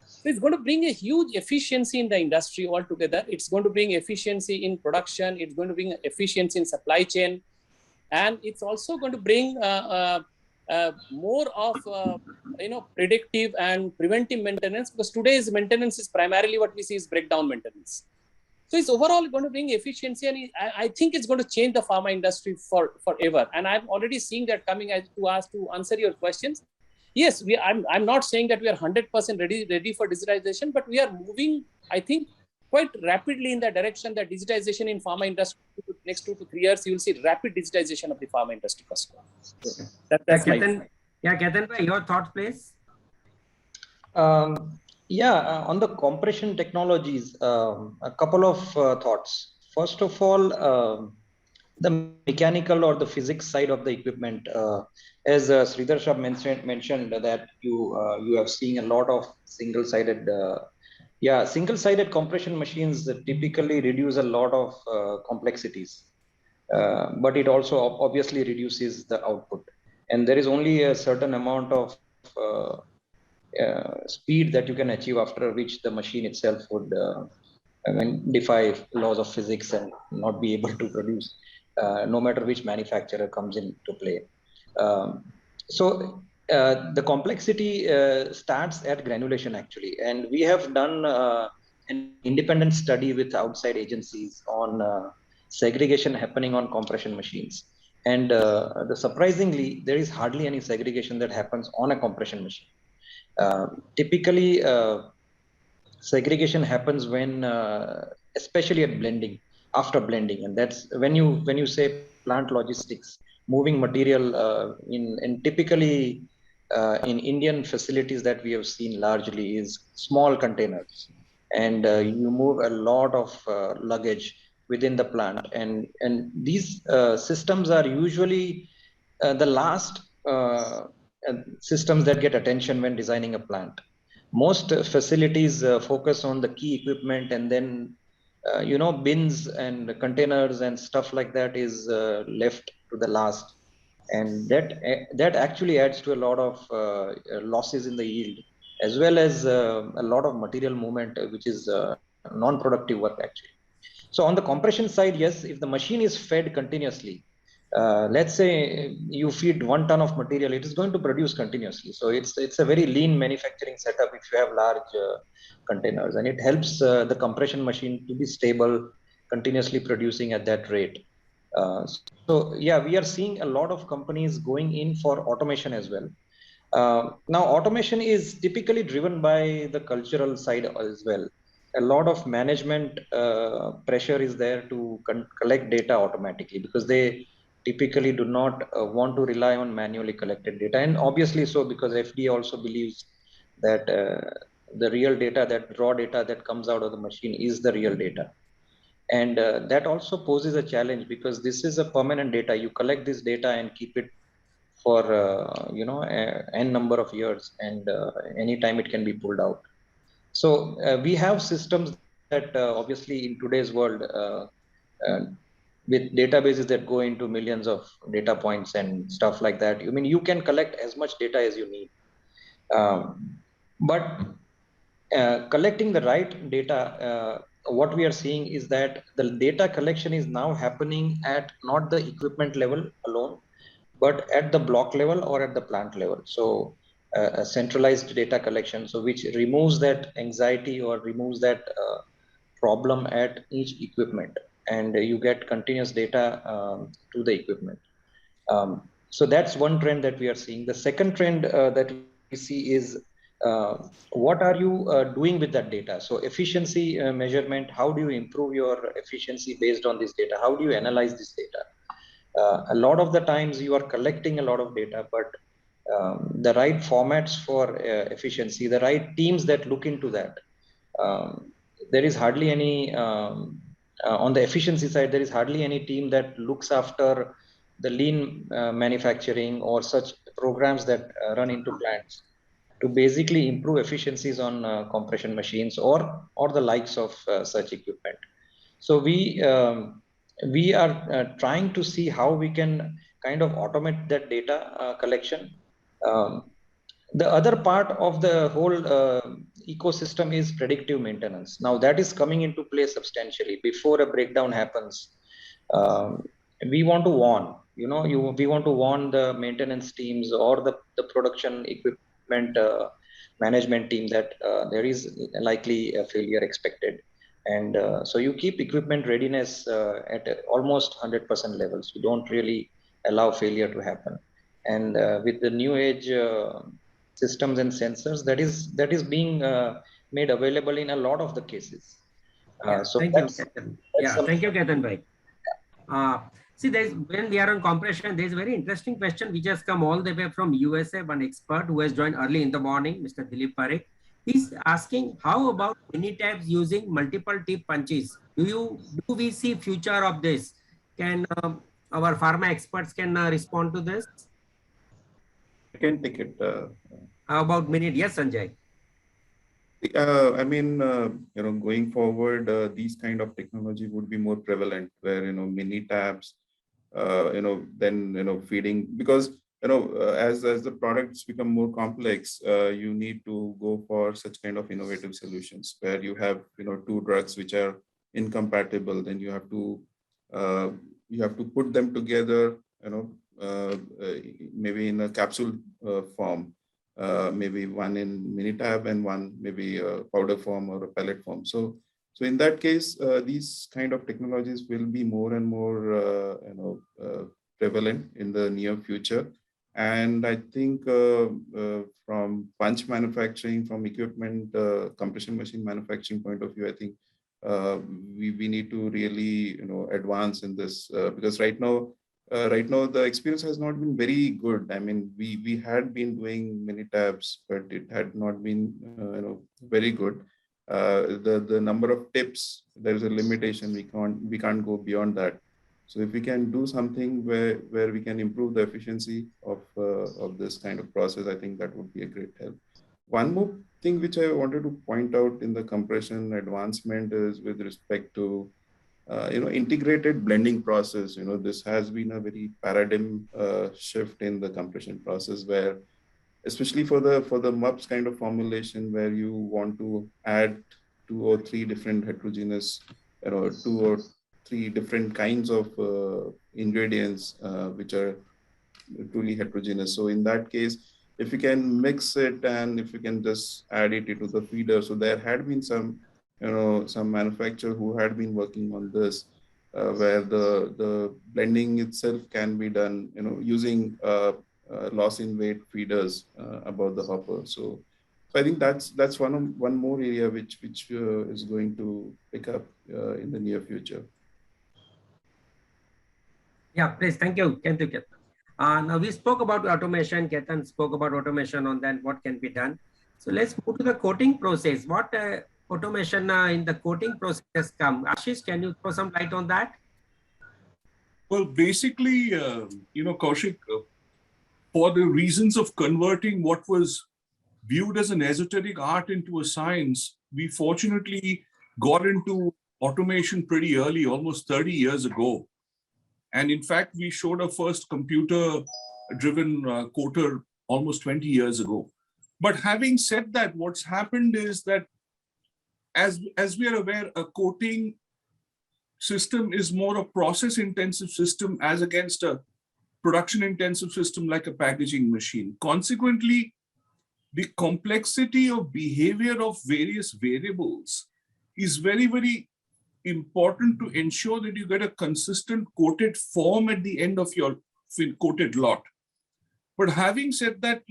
So it's going to bring a huge efficiency in the industry altogether. It's going to bring efficiency in production. It's going to bring efficiency in supply chain. And it's also going to bring more of predictive and preventive maintenance, because today's maintenance is primarily what we see is breakdown maintenance. So it's overall going to bring efficiency, and I think it's going to change the pharma industry forever. And I'm already seeing that coming. To answer your questions, yes, I'm not saying that we are 100% ready for digitization, but we are moving, I think, quite rapidly in the direction that digitization in pharma industry, next 2 to 3 years, you will see rapid digitization of the pharma industry first. That's my view. Ketan, your thoughts, please. On the compression technologies, a couple of thoughts. First of all, the mechanical or the physics side of the equipment, as Sridhar Shah mentioned that you have seen a lot of single-sided compression machines that typically reduce a lot of complexities, but it also obviously reduces the output. And there is only a certain amount of speed that you can achieve, after which the machine itself would defy laws of physics and not be able to produce, no matter which manufacturer comes into play. The complexity starts at granulation actually, and we have done an independent study with outside agencies on segregation happening on compression machines. And surprisingly, there is hardly any segregation that happens on a compression machine. Typically, segregation happens when, especially at blending, after blending, and that's when you say plant logistics, moving material in typically in Indian facilities that we have seen largely is small containers, and you move a lot of luggage within the plant, and these systems are usually the last systems that get attention when designing a plant. Most facilities focus on the key equipment, and then bins and containers and stuff like that is left to the last, and that actually adds to a lot of losses in the yield, as well as a lot of material movement, which is non-productive work actually. So on the compression side, yes, if the machine is fed continuously, let's say you feed 1 ton of material, it is going to produce continuously. So it's a very lean manufacturing setup if you have large containers, and it helps the compression machine to be stable, continuously producing at that rate. We are seeing a lot of companies going in for automation as well. Now, automation is typically driven by the cultural side as well. A lot of management pressure is there to collect data automatically, because they typically do not want to rely on manually collected data. And obviously so, because FDA also believes that the real data, that raw data that comes out of the machine is the real data. And that also poses a challenge, because this is a permanent data. You collect this data and keep it for n number of years, and anytime it can be pulled out. So we have systems that obviously in today's world, with databases that go into millions of data points and stuff like that, I mean, you can collect as much data as you need. But collecting the right data, what we are seeing is that the data collection is now happening at not the equipment level alone, but at the block level or at the plant level. So a centralized data collection, so which removes that anxiety or removes that problem at each equipment, and you get continuous data to the equipment. So that's one trend that we are seeing. The second trend that we see is what are you doing with that data? So efficiency measurement, how do you improve your efficiency based on this data? How do you analyze this data? A lot of the times you are collecting a lot of data, but the right formats for efficiency, the right teams that look into that, there is hardly any, on the efficiency side, there is hardly any team that looks after the lean manufacturing or such programs that run into plants to basically improve efficiencies on compression machines or the likes of such equipment. So we are trying to see how we can kind of automate that data collection. The other part of the whole ecosystem is predictive maintenance. Now that is coming into play substantially. Before a breakdown happens, we want to warn, we want to warn the maintenance teams or the production equipment management team that there is likely a failure expected. And so you keep equipment readiness at almost 100% levels. You don't really allow failure to happen. And with the new age systems and sensors, that is being made available in a lot of the cases. So thank you, that's Ketan. Yeah, some, thank you, Ketan bhai. See, when we are on compression, there's a very interesting question which has come all the way from USA. One expert who has joined early in the morning, Mr. Dilip Parekh, he's asking, how about mini tabs using multiple tip punches? Do we see future of this? Can our pharma experts can respond to this? I can take it. How about mini? Yes, Sanjay. I mean, going forward, these kind of technology would be more prevalent where, mini tabs, then, feeding, because, as the products become more complex, you need to go for such kind of innovative solutions where you have, two drugs which are incompatible, then you have to put them together, maybe in a capsule form. Maybe one in mini tab and one maybe a powder form or a pellet form. So in that case, these kind of technologies will be more and more, prevalent in the near future. And I think from punch manufacturing, from equipment, compression machine manufacturing point of view, I think we need to really, advance in this because right now the experience has not been very good. I mean, we had been doing many tabs, but it had not been very good. The number of tips, there is a limitation. We can't go beyond that. So if we can do something where we can improve the efficiency of this kind of process, I think that would be a great help. One more thing which I wanted to point out in the compression advancement is with respect to integrated blending process. This has been a very paradigm shift in the compression process where, especially for the MUPS kind of formulation where you want to add 2 or 3 different heterogeneous, 2 or 3 different kinds of ingredients which are truly heterogeneous. So in that case, if you can mix it and if you can just add it into the feeder, so there had been some manufacturer who had been working on this, where the blending itself can be done, using loss in weight feeders above the hopper. So I think that's one more area which is going to pick up in the near future. Yeah, please. Thank you. Thank you, Ketan. Now we spoke about automation. Ketan spoke about automation on that, what can be done. So let's move to the coating process. What automation in the coating process has come? Ashish, can you throw some light on that? Well, basically, Kaushik, for the reasons of converting what was viewed as an esoteric art into a science, we fortunately got into automation pretty early, almost 30 years ago. And in fact, we showed our first computer-driven coater almost 20 years ago. But having said that, what's happened is that as we are aware, a coating system is more a process-intensive system as against a production-intensive system like a packaging machine. Consequently, the complexity of behavior of various variables is very, very important to ensure that you get a consistent coated form at the end of your coated lot. But having said that,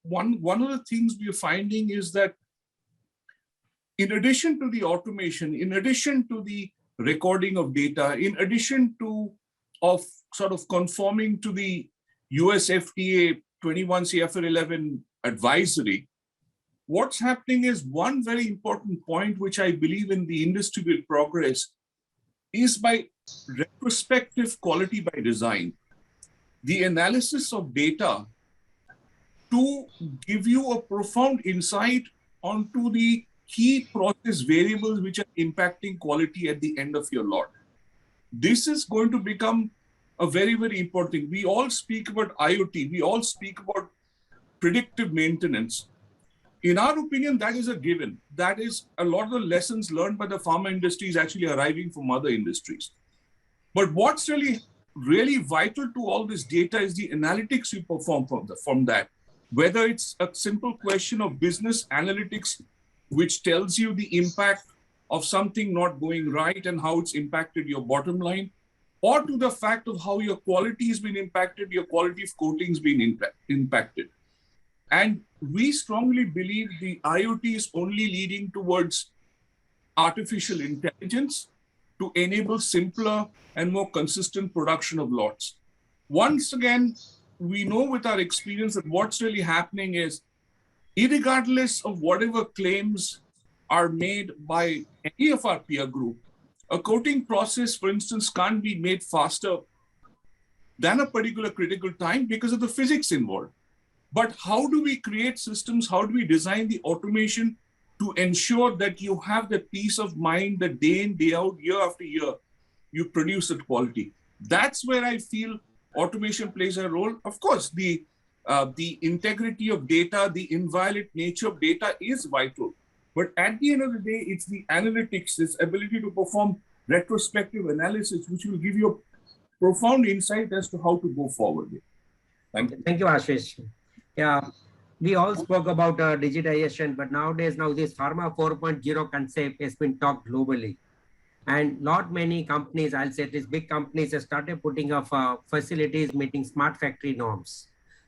one of the things we are finding is that in addition to the automation, in addition to the recording of data, in addition to sort of conforming to the US FDA 21 CFR 11 advisory, what's happening is one very important point, which I believe in the industry will progress, is by retrospective quality by design. The analysis of data to give you a profound insight onto the key process variables which are impacting quality at the end of your lot. This is going to become a very, very important thing. We all speak about IoT. We all speak about predictive maintenance. In our opinion, that is a given. That is a lot of the lessons learned by the pharma industry is actually arriving from other industries. But what's really vital to all this data is the analytics you perform from that. Whether it's a simple question of business analytics, which tells you the impact of something not going right and how it's impacted your bottom line, or to the fact of how your quality has been impacted, your quality of coating has been impacted. And we strongly believe the IoT is only leading towards artificial intelligence to enable simpler and more consistent production of lots. Once again, we know with our experience that what's really happening is, irregardless of whatever claims are made by any of our peer group, a coating process, for instance, can't be made faster than a particular critical time because of the physics involved. But how do we create systems? How do we design the automation to ensure that you have that peace of mind that day in, day out, year after year, you produce that quality? That's where I feel automation plays a role. Of course, the integrity of data, the inviolate nature of data is vital. But at the end of the day, it's the analytics, this ability to perform retrospective analysis, which will give you a profound insight as to how to go forward. Thank you. Thank you, Ashish. Yeah, we all spoke about digitization, but nowadays, this Pharma 4.0 concept has been talked globally. And not many companies, I'll say these big companies, have started putting up facilities meeting smart factory norms.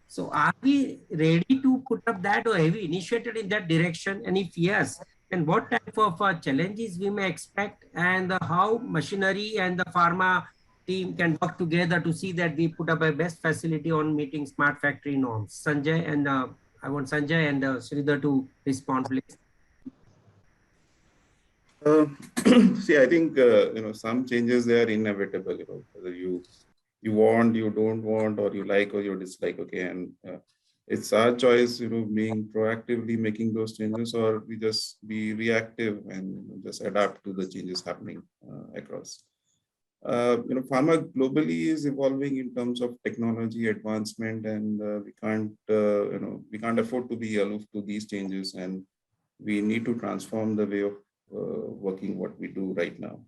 So are we ready to put up that, or have we initiated in that direction? And if yes, then what type of challenges we may expect, and how machinery and the pharma team can work together to see that we put up a best facility on meeting smart factory norms? Sanjay, and I want Sanjay and Sridhar to respond, please. See, I think some changes, they are inevitable. Whether you want, you don't want, or you like or you dislike. Okay, and it's our choice. Being proactively making those changes, or we just be reactive and just adapt to the changes happening across. Pharma globally is evolving in terms of technology advancement, and we can't afford to be aloof to these changes, and we need to transform the way of working what we do right now.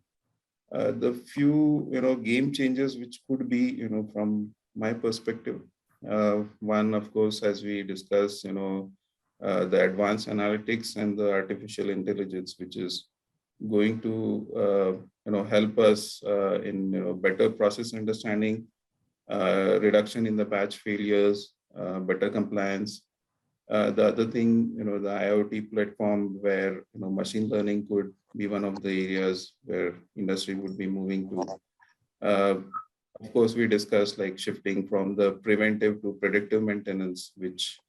The few game changers which could be from my perspective, one, of course, as we discussed, the advanced analytics and the artificial intelligence, which is going to help us in better process understanding, reduction in the batch failures, better compliance. The other thing, the IoT platform, where machine learning could be one of the areas where industry would be moving to. Of course, we discussed like shifting from the preventive to predictive maintenance, which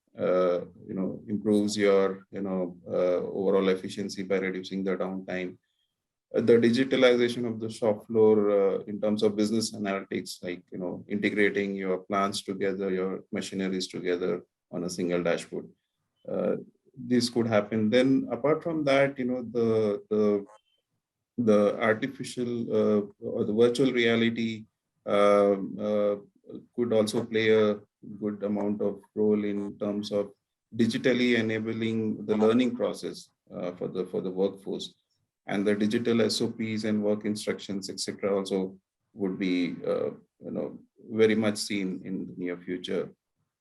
improves your overall efficiency by reducing the downtime. The digitalization of the shop floor in terms of business analytics, like integrating your plants together, your machineries together on a single dashboard. This could happen. Then, apart from that, the artificial or the virtual reality could also play a good amount of role in terms of digitally enabling the learning process for the workforce, and the digital SOPs and work instructions, etc., also would be very much seen in the near future.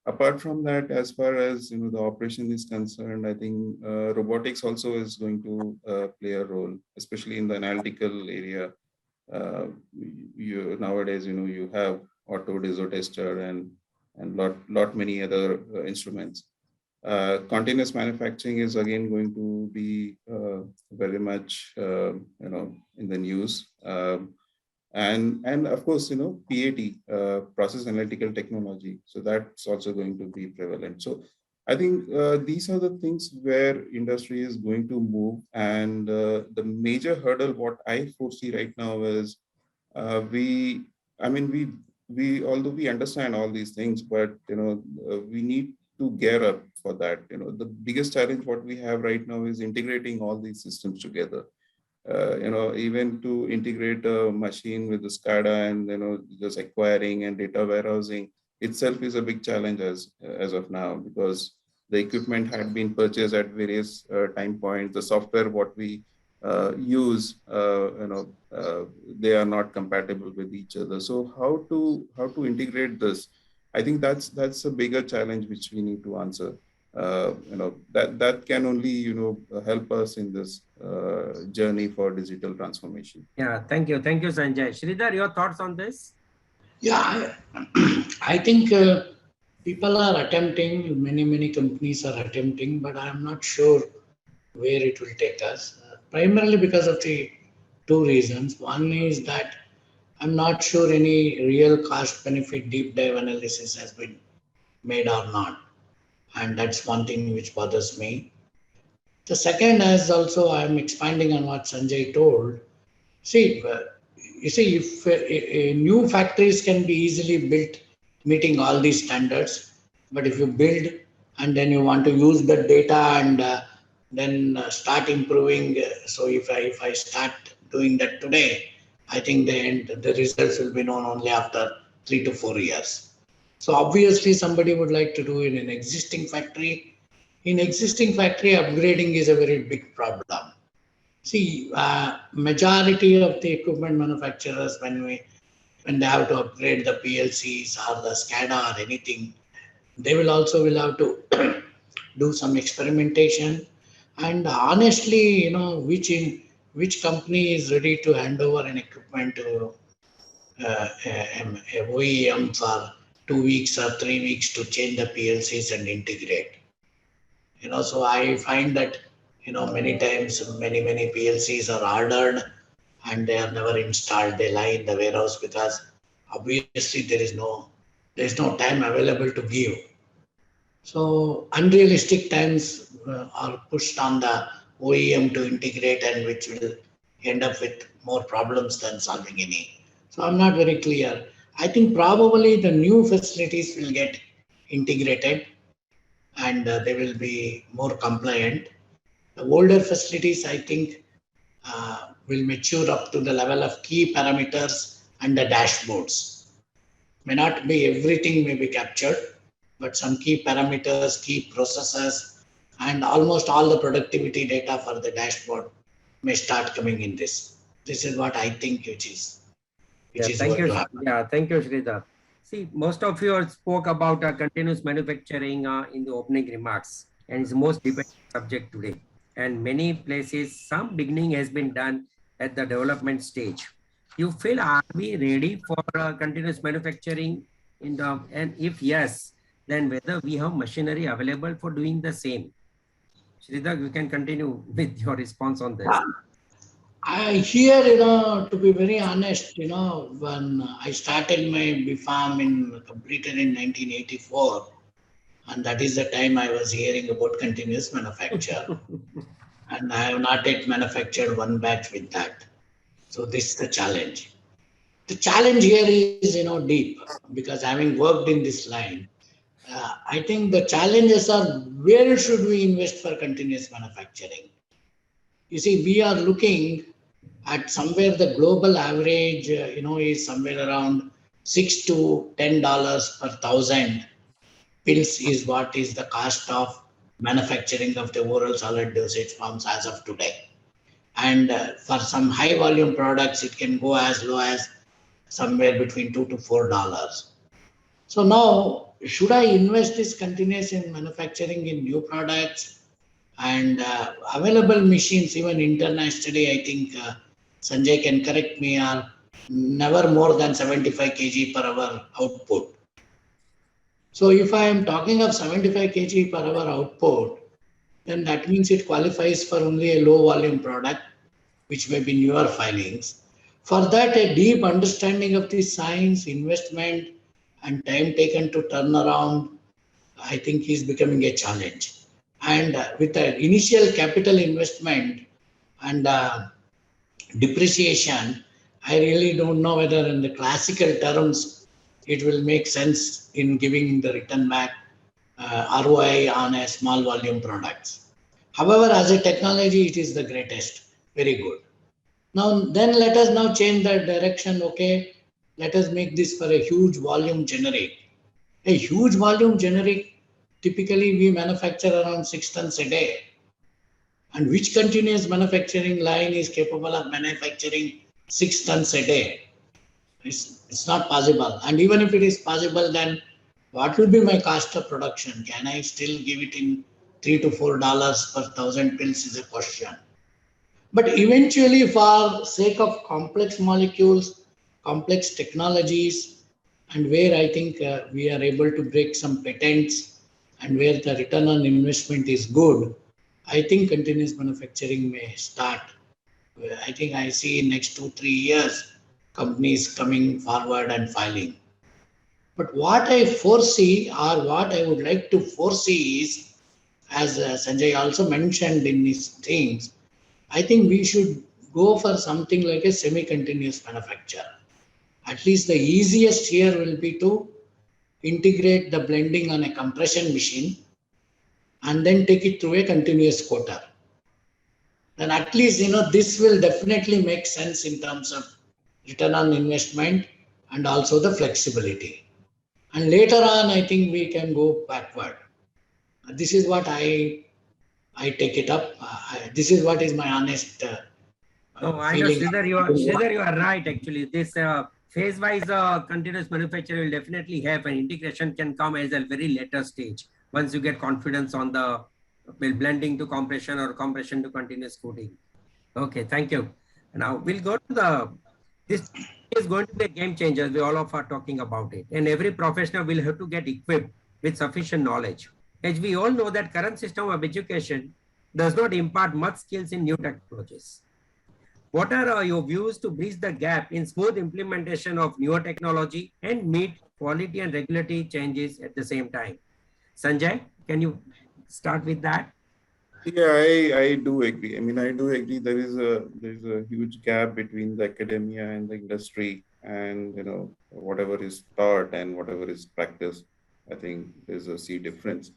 Apart from that, as far as the operation is concerned, I think robotics also is going to play a role, especially in the analytical area. Nowadays, you have auto DISO tester and lot many other instruments. Continuous manufacturing is again going to be very much in the news. And of course, PAT, process analytical technology. So that's also going to be prevalent. So I think these are the things where industry is going to move. And the major hurdle, what I foresee right now is we although we understand all these things, but we need to gear up for that. The biggest challenge what we have right now is integrating all these systems together. Even to integrate a machine with the SCADA and just acquiring and data warehousing itself is a big challenge as of now, because the equipment had been purchased at various time points. The software what we use, they are not compatible with each other. So how to integrate this? I think that's a bigger challenge which we need to answer. That can only help us in this journey for digital transformation. Yeah, thank you, Sanjay. Sridhar, your thoughts on this? Yeah, I think people are attempting. Many companies are attempting, but I'm not sure where it will take us. primarily because of the two reasons. One is that I'm not sure any real cost benefit deep dive analysis has been made or not. And that's one thing which bothers me. The second is also, I'm expanding on what Sanjay told. See, you see, if new factories can be easily built meeting all these standards, but if you build and then you want to use the data and then start improving, so if I start doing that today, I think the results will be known only after 3 to 4 years. So obviously, somebody would like to do in an existing factory. In existing factory, upgrading is a very big problem. See, majority of the equipment manufacturers, when they have to upgrade the PLCs or the SCADA or anything, they will have to do some experimentation. And honestly, which company is ready to hand over an equipment to a OEM for 2 weeks or 3 weeks to change the PLCs and integrate? So I find that, many times many PLCs are ordered and they are never installed. They lie in the warehouse because obviously there is no time available to give. So unrealistic times are pushed on the OEM to integrate, and which will end up with more problems than solving any. So I'm not very clear. I think probably the new facilities will get integrated and they will be more compliant. The older facilities, I think, will mature up to the level of key parameters and the dashboards. May not be everything may be captured, but some key parameters, key processes, and almost all the productivity data for the dashboard may start coming in this. This is what I think, which is Thank going you. to happen. Yeah, thank you, Sridhar. See, most of you spoke about continuous manufacturing in the opening remarks, and it's the most debated subject today. And many places, some beginning has been done at the development stage. You feel, are we ready for continuous manufacturing and if yes, then whether we have machinery available for doing the same? Sridhar, you can continue with your response on this. I hear, to be very honest, when I started my completed in 1984, and that is the time I was hearing about continuous manufacture. And I have not yet manufactured one batch with that. So this is the challenge. The challenge here is, deep, because having worked in this line, I think the challenges are, where should we invest for continuous manufacturing? You see, we are looking at somewhere the global average, is somewhere around $6 to $10 per thousand pills is what is the cost of manufacturing of the oral solid dosage forms as of today. And for some high volume products, it can go as low as somewhere between $2 to $4. So now, should I invest this continuous in manufacturing in new products? And available machines, even internationally, I think Sanjay can correct me, are never more than 75 kg per hour output. So if I am talking of 75 kg per hour output, then that means it qualifies for only a low volume product, which may be newer filings. For that, a deep understanding of the science, investment, and time taken to turn around, I think is becoming a challenge. And with the initial capital investment and depreciation, I really don't know whether in the classical terms it will make sense in giving the return back ROI on a small volume products. However, as a technology, it is the greatest. Very good. Now, then let us now change the direction. Okay, let us make this for a huge volume generic. A huge volume generic, typically we manufacture around 6 tons a day. And which continuous manufacturing line is capable of manufacturing 6 tons a day? It's not possible. And even if it is possible, then what will be my cost of production? Can I still give it in $3 to $4 per thousand pills is a question. But eventually, for sake of complex molecules, complex technologies, and where I think we are able to break some patents and where the return on investment is good, I think continuous manufacturing may start I think I see in next 2, 3 years, companies coming forward and filing. But what I foresee or what I would like to foresee is, as Sanjay also mentioned in his things, I think we should go for something like a semi-continuous manufacture. At least the easiest here will be to integrate the blending on a compression machine and then take it through a continuous coater. Then at least, this will definitely make sense in terms of return on investment and also the flexibility. And later on, I think we can go backward. This is what I take it up. This is what is my honest No, I know, feeling. Sridhar, you are right. Actually, this phase-wise continuous manufacture will definitely have an integration can come as a very later stage once you get confidence on the blending to compression or compression to continuous coating. Okay, thank you. Now we'll go to this is going to be a game changer. We all of are talking about it, and every professional will have to get equipped with sufficient knowledge. As we all know that current system of education does not impart much skills in new technologies. What are your views to bridge the gap in smooth implementation of newer technology and meet quality and regulatory changes at the same time? Sanjay, can you start with that? Yeah, I do agree. I mean, I do agree there's a huge gap between the academia and the industry, and whatever is taught and whatever is practiced. I think there's a sea difference.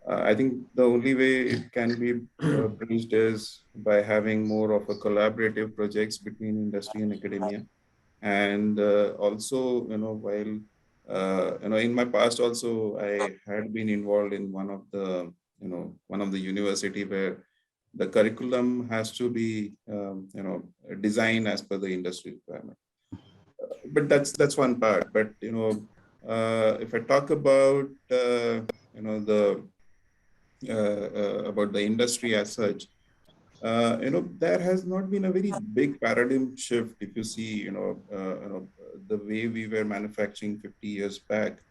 I think the only way it can be bridged is by having more of a collaborative projects between industry and academia. And also, while in my past also, I had been involved in one of the university where the curriculum has to be designed as per the industry requirement. But that's one part. But if I talk about the about the industry as such, there has not been a very big paradigm shift. If you see, the way we were manufacturing 50 years back,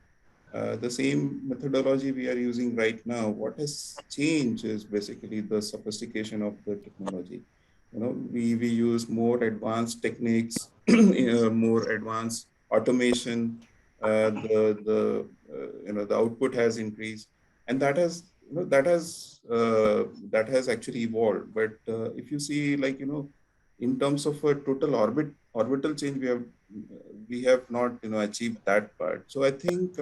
the same methodology we are using right now. What has changed is basically the sophistication of the technology. We use more advanced techniques, more advanced automation. The output has increased, and that has actually evolved. But if you see, like, in terms of a total orbital change, we have not achieved that part. So I think,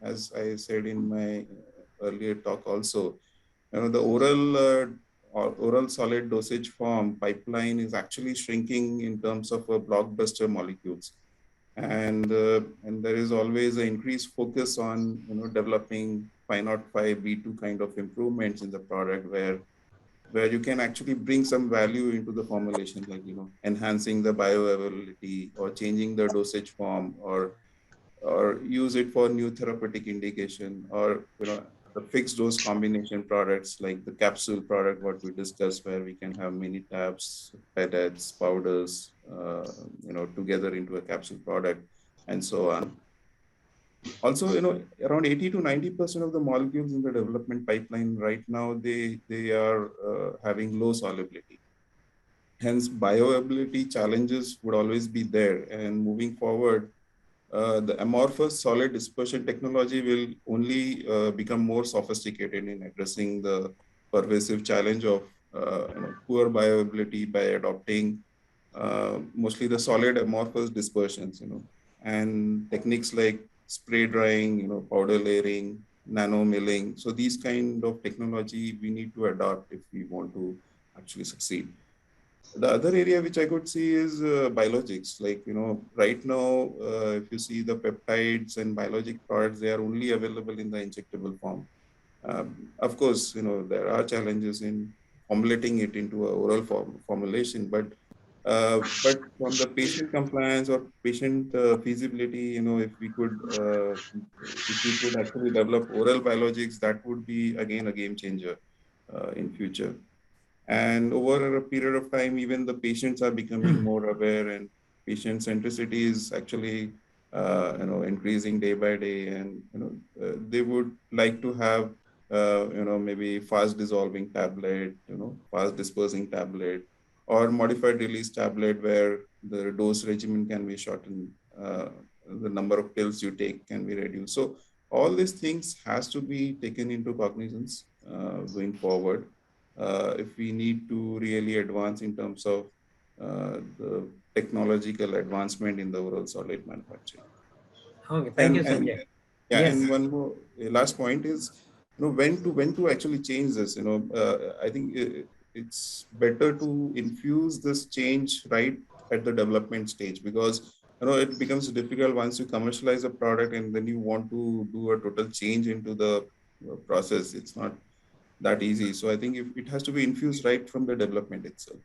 as I said in my earlier talk also, the oral solid dosage form pipeline is actually shrinking in terms of blockbuster molecules. And there is always an increased focus on developing 505 B2 kind of improvements in the product, where you can actually bring some value into the formulation, like enhancing the bioavailability or changing the dosage form, or use it for new therapeutic indication, or the fixed dose combination products like the capsule product what we discussed, where we can have many tabs, pellets, powders, together into a capsule product, and so on. Also, around 80 to 90% of the molecules in the development pipeline right now, they are having low solubility. Hence, bioavailability challenges would always be there. And moving forward, the amorphous solid dispersion technology will only become more sophisticated in addressing the pervasive challenge of poor bioavailability by adopting mostly the solid amorphous dispersions, and techniques like spray drying, powder layering, nano milling. So these kind of technology we need to adopt if we want to actually succeed. The other area which I could see is biologics. Like, right now, if you see the peptides and biologic products, they are only available in the injectable form. Of course, there are challenges in formulating it into an oral formulation, but from the patient compliance or patient feasibility, if we could actually develop oral biologics, that would be again a game changer in future. And over a period of time, even the patients are becoming more aware, and patient centricity is actually increasing day by day. And they would like to have maybe fast dissolving tablet, fast dispersing tablet, or modified release tablet where the dose regimen can be shortened, the number of pills you take can be reduced. So all these things has to be taken into cognizance going forward if we need to really advance in terms of the technological advancement in the oral solid manufacturing. Okay, thank you, And Sanjay. yeah, Yes. and one more last point is, when to actually change this. I think it's better to infuse this change right at the development stage, because it becomes difficult once you commercialize a product and then you want to do a total change into the process. It's not that easy. So I think if it has to be infused right from the development itself.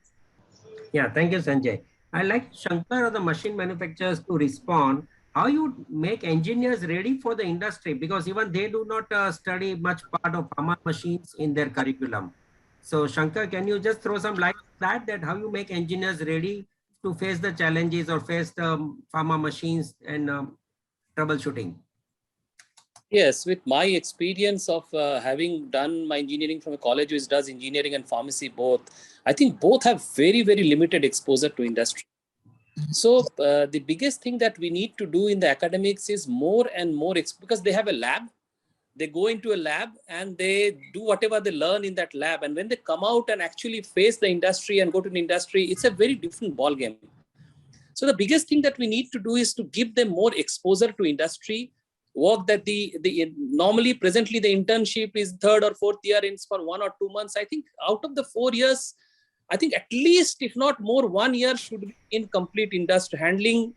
Yeah, thank you, Sanjay. I like Shankar or the machine manufacturers to respond. How you make engineers ready for the industry, because even they do not study much part of pharma machines in their curriculum. So Shankar, can you just throw some light on that how you make engineers ready to face the challenges or face the pharma machines and troubleshooting? Yes, with my experience of having done my engineering from a college which does engineering and pharmacy both, I think both have very, very limited exposure to industry. So the biggest thing that we need to do in the academics is more and more, because they have a lab. They go into a lab and they do whatever they learn in that lab. And when they come out and actually face the industry and go to the industry, it's a very different ballgame. So the biggest thing that we need to do is to give them more exposure to industry work. That the normally presently the internship is 3rd or 4th year, it's for 1 or 2 months. I think out of the 4 years, I think at least, if not more, 1 year should be in complete industry, handling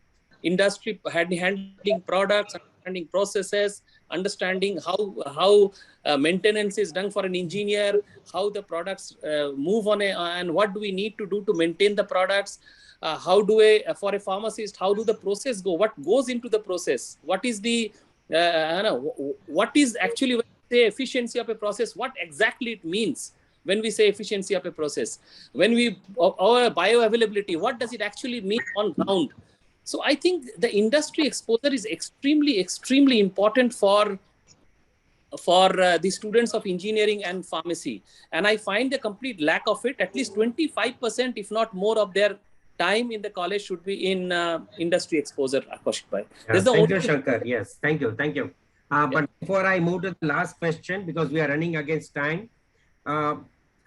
products, understanding processes, understanding how maintenance is done for an engineer, how the products move on and what do we need to do to maintain the products. How do for a pharmacist, how do the process go? What goes into the process? What is the what is actually, when we say efficiency of a process, what exactly it means when we say efficiency of a process? When we our bioavailability, what does it actually mean on ground? So I think the industry exposure is extremely, extremely important for the students of engineering and pharmacy. And I find a complete lack of it. At least 25%, if not more, of their time in the college should be in industry exposure. Yeah, thank you, Shankar. Yes, thank you. Thank you. But before I move to the last question, because we are running against time,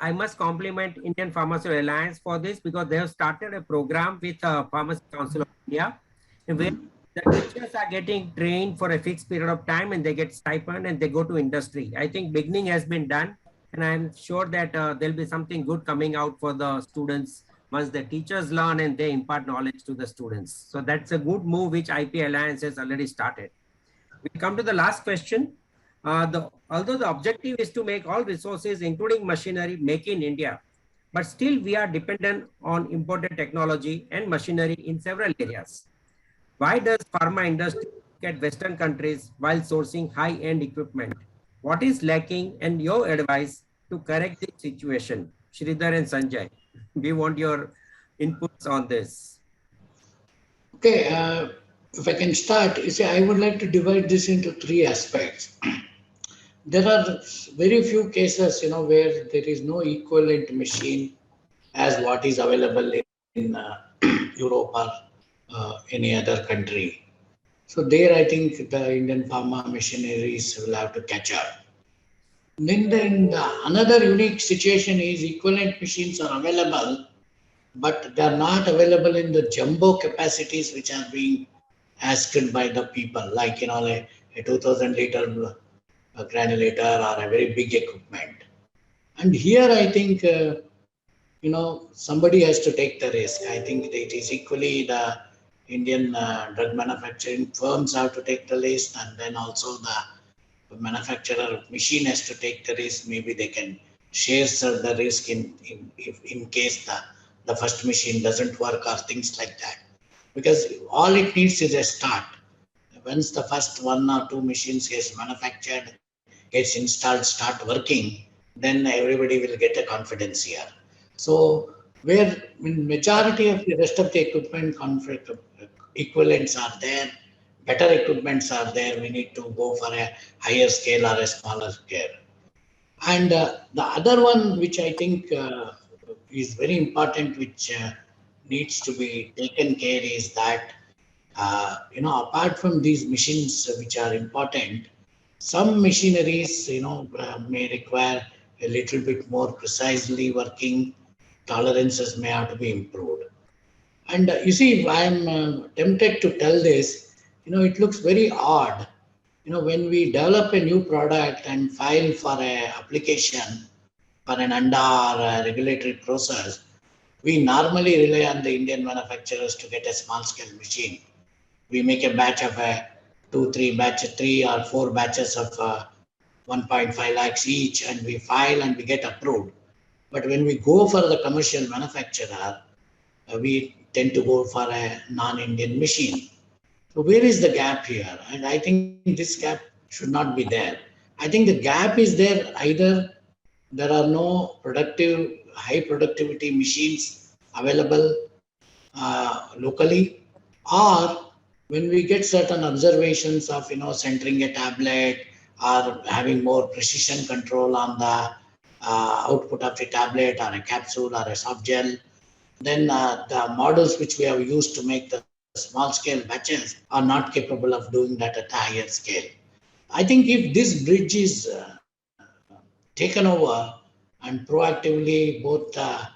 I must compliment Indian Pharmaceutical Alliance for this, because they have started a program with Pharmacy Council of India, where the teachers are getting trained for a fixed period of time and they get stipend and they go to industry. I think beginning has been done, and I'm sure that there'll be something good coming out for the students once the teachers learn and they impart knowledge to the students. So that's a good move which IP Alliance has already started. We come to the last question. Although the objective is to make all resources, including machinery, make in India, but still we are dependent on imported technology and machinery in several areas. Why does pharma industry look at Western countries while sourcing high-end equipment? What is lacking, and your advice to correct this situation? Sridhar and Sanjay, we want your inputs on this. Okay, if I can start, you see, I would like to divide this into 3 aspects. There are very few cases, where there is no equivalent machine as what is available in Europe or any other country. So there, I think the Indian pharma machineries will have to catch up. Then another unique situation is equivalent machines are available, but they are not available in the jumbo capacities which are being asked by the people, like a 2000 liter granulator or a very big equipment. And here I think somebody has to take the risk. I think it is equally the Indian drug manufacturing firms have to take the risk, and then also the manufacturer machine has to take the risk. Maybe they can share the risk in case the first machine doesn't work or things like that. Because all it needs is a start. Once the first 1 or 2 machines gets manufactured, gets installed, start working, then everybody will get a confidence here. So where majority of the rest of the equipment equivalents are there, better equipments are there, we need to go for a higher scale or a smaller scale. And the other one which I think is very important, which needs to be taken care, is that apart from these machines which are important, some machineries may require a little bit more precisely working. Tolerances may have to be improved. And you see, I'm tempted to tell this. It looks very odd. When we develop a new product and file for a application for an ANDA or a regulatory process, we normally rely on the Indian manufacturers to get a small scale machine. We make a batch of three or four batches of 1.5 lakhs each, and we file and we get approved. But when we go for the commercial manufacturer, we tend to go for a non-Indian machine. So where is the gap here? And I think this gap should not be there. I think the gap is there, either there are no high productivity machines available locally, or when we get certain observations of centering a tablet or having more precision control on the output of a tablet or a capsule or a soft gel, then the models which we have used to make the small scale batches are not capable of doing that at a higher scale. I think if this bridge is taken over and proactively both the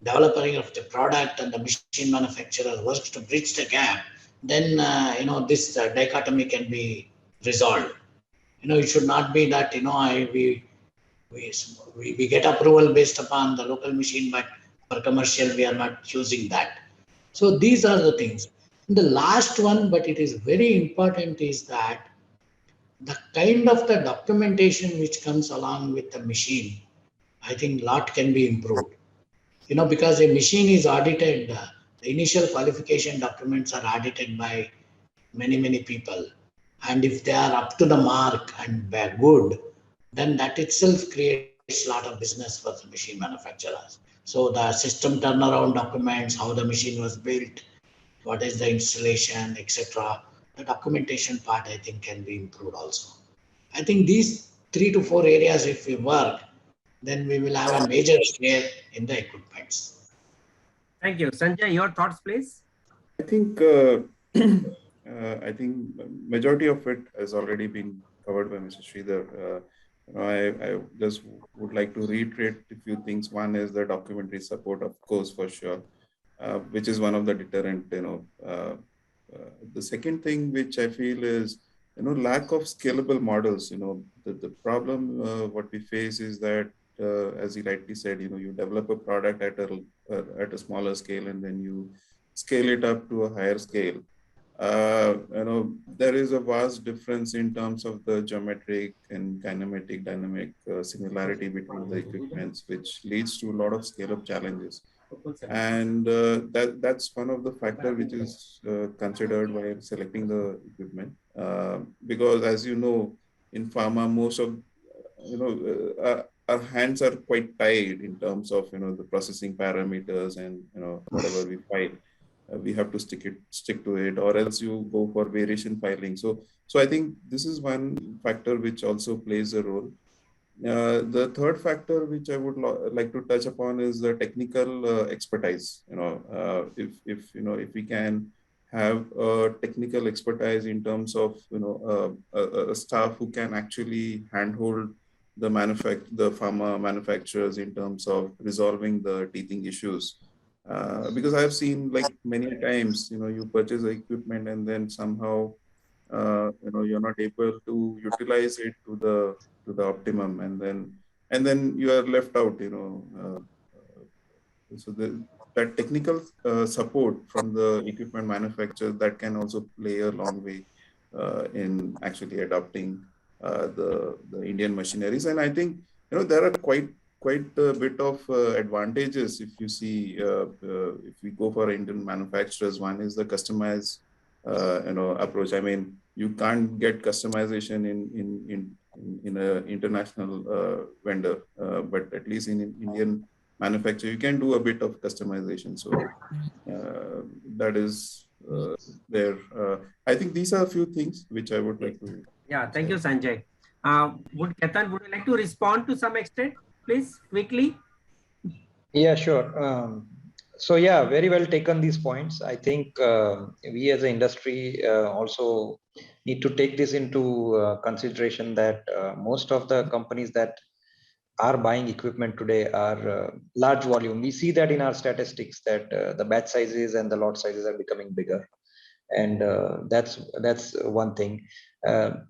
developer of the product and the machine manufacturer works to bridge the gap, then this dichotomy can be resolved. It should not be that we, we get approval based upon the local machine, but for commercial we are not using that. So these are the things. The last one, but it is very important, is that the kind of the documentation which comes along with the machine, I think lot can be improved. Because a machine is audited, the initial qualification documents are audited by many people. And if they are up to the mark and they're good, then that itself creates a lot of business for the machine manufacturers. So the system turnaround documents, how the machine was built, what is the installation, etc. The documentation part, I think, can be improved also. I think these 3 to 4 areas, if we work, then we will have a major share in the equipments. Thank you. Sanjay, your thoughts, please. I think I think majority of it has already been covered by Mr. Sridhar. I just would like to reiterate a few things. One is the documentary support, of course, for sure, which is one of the deterrent. The second thing which I feel is lack of scalable models. The problem what we face is that as he rightly said, you develop a product at a smaller scale and then you scale it up to a higher scale. There is a vast difference in terms of the geometric and kinematic dynamic similarity between the equipments, which leads to a lot of scale-up challenges. And that's one of the factors which is considered while selecting the equipment. Because as you know, in pharma, most of, our hands are quite tied in terms of, the processing parameters and, whatever we file. We have to stick to it, or else you go for variation filing. So I think this is one factor which also plays a role. The third factor which I would like to touch upon is the technical expertise. If we can have a technical expertise in terms of a staff who can actually handhold the pharma manufacturers in terms of resolving the teething issues. Because I've seen like many times, you purchase the equipment and then somehow, you're not able to utilize it to the optimum, and then you are left out. So that technical support from the equipment manufacturer, that can also play a long way in actually adopting the Indian machineries. And I think there are quite a bit of advantages if you see if we go for Indian manufacturers. One is the customized approach. I mean, you can't get customization in an international vendor, but at least in Indian manufacturer, you can do a bit of customization. So that is there. I think these are a few things which I would like to. Yeah, thank you, Sanjay. Ketan, would you like to respond to some extent, please, quickly? Yeah, sure. So yeah, very well taken these points. I think we as an industry also need to take this into consideration that most of the companies that are buying equipment today are large volume. We see that in our statistics that the batch sizes and the lot sizes are becoming bigger, and that's one thing. Sridhar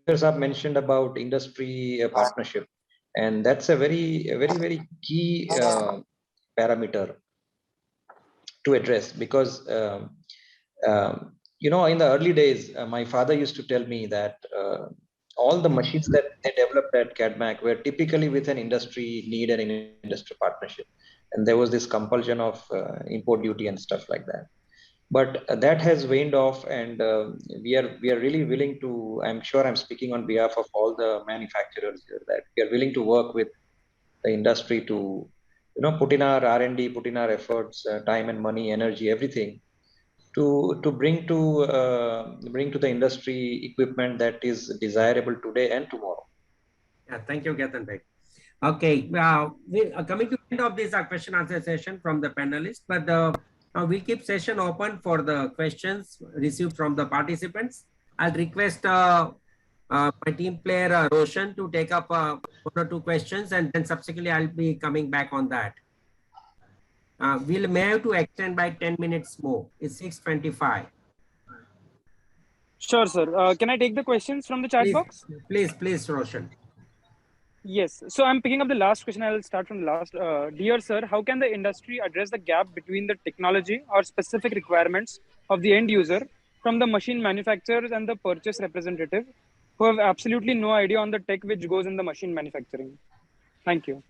Saab mentioned about industry partnership, and that's a very key parameter to address because in the early days, my father used to tell me that all the machines that they developed at CADMAC were typically with an industry need and an industry partnership, and there was this compulsion of import duty and stuff like that. But that has waned off, and we are really willing to. I'm sure I'm speaking on behalf of all the manufacturers here that we are willing to work with the industry to put in our R&D, put in our efforts, time and money, energy, everything to bring to the industry equipment that is desirable today and tomorrow. Yeah, thank you, Ketan bhai. Okay, we are coming to the end of this question answer session from the panelists, but we'll keep session open for the questions received from the participants. I'll request my team player Roshan to take up one or two questions, and then subsequently I'll be coming back on that. We'll may have to extend by 10 minutes more. It's 6:25. Sure, sir. Can I take the questions from the chat box? Please, Roshan. Yes. So I'm picking up the last question. I'll start from the last. Dear sir, how can the industry address the gap between the technology or specific requirements of the end user from the machine manufacturers and the purchase representative who have absolutely no idea on the tech which goes in the machine manufacturing? Thank you.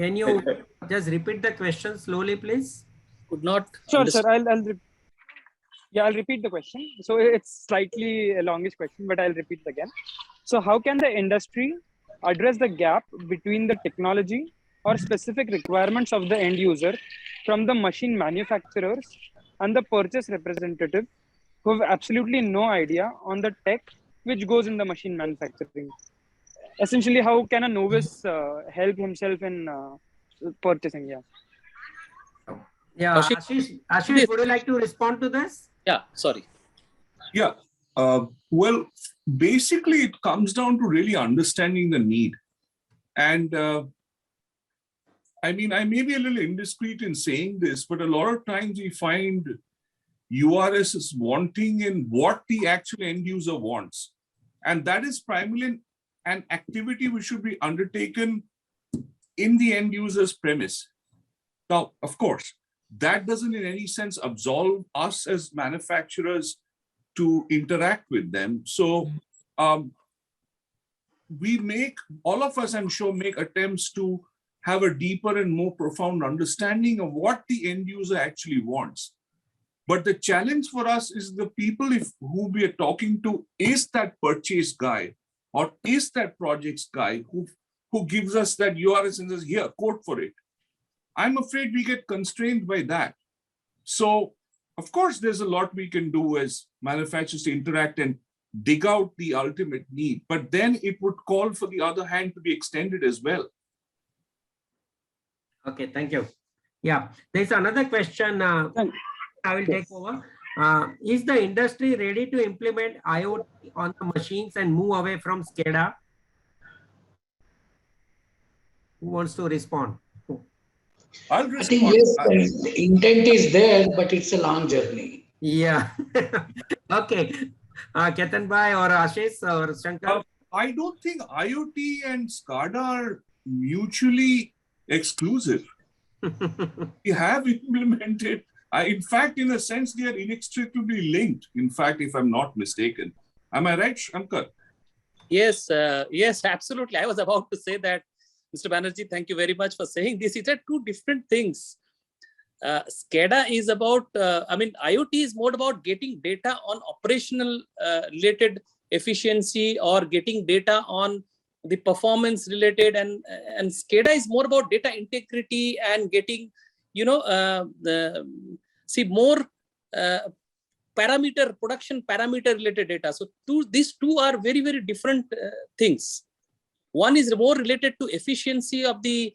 Can you just repeat the question slowly, please? Could not. Sure, sir. I'll repeat the question. So it's slightly a longish question, but I'll repeat it again. So how can the industry address the gap between the technology or specific requirements of the end user from the machine manufacturers and the purchase representative who have absolutely no idea on the tech which goes in the machine manufacturing? Essentially, how can a novice help himself in purchasing? Yeah, Ashish, would you like to respond to this? Yeah, sorry. Yeah. Well, basically, it comes down to really understanding the need. And I mean, I may be a little indiscreet in saying this, but a lot of times we find URS is wanting in what the actual end user wants. And that is primarily an activity which should be undertaken in the end user's premise. Now, of course, that doesn't in any sense absolve us as manufacturers to interact with them. So all of us, I'm sure, make attempts to have a deeper and more profound understanding of what the end user actually wants. But the challenge for us is the people who we are talking to is that purchase guy or is that projects guy who gives us that URS and says, here, quote for it. I'm afraid we get constrained by that. So, of course, there's a lot we can do as manufacturers to interact and dig out the ultimate need, but then it would call for the other hand to be extended as well. Okay, thank you. Yeah, there's another question I will take over. Is the industry ready to implement IoT on the machines and move away from SCADA? Who wants to respond? I think yes, the intent is there, but it's a long journey. Yeah. Okay. Ketan bhai or Ashish or Shankar? I don't think IoT and SCADA are mutually exclusive. We have implemented, in fact, in a sense, they are inextricably linked. In fact, if I'm not mistaken. Am I right, Shankar? Yes, yes, absolutely. I was about to say that, Mr. Banerjee, thank you very much for saying this. It's two different things. SCADA is about, IoT is more about getting data on operational related efficiency or getting data on the performance related, and SCADA is more about data integrity and getting, more production parameter related data. So these two are very, very different things. One is more related to efficiency of the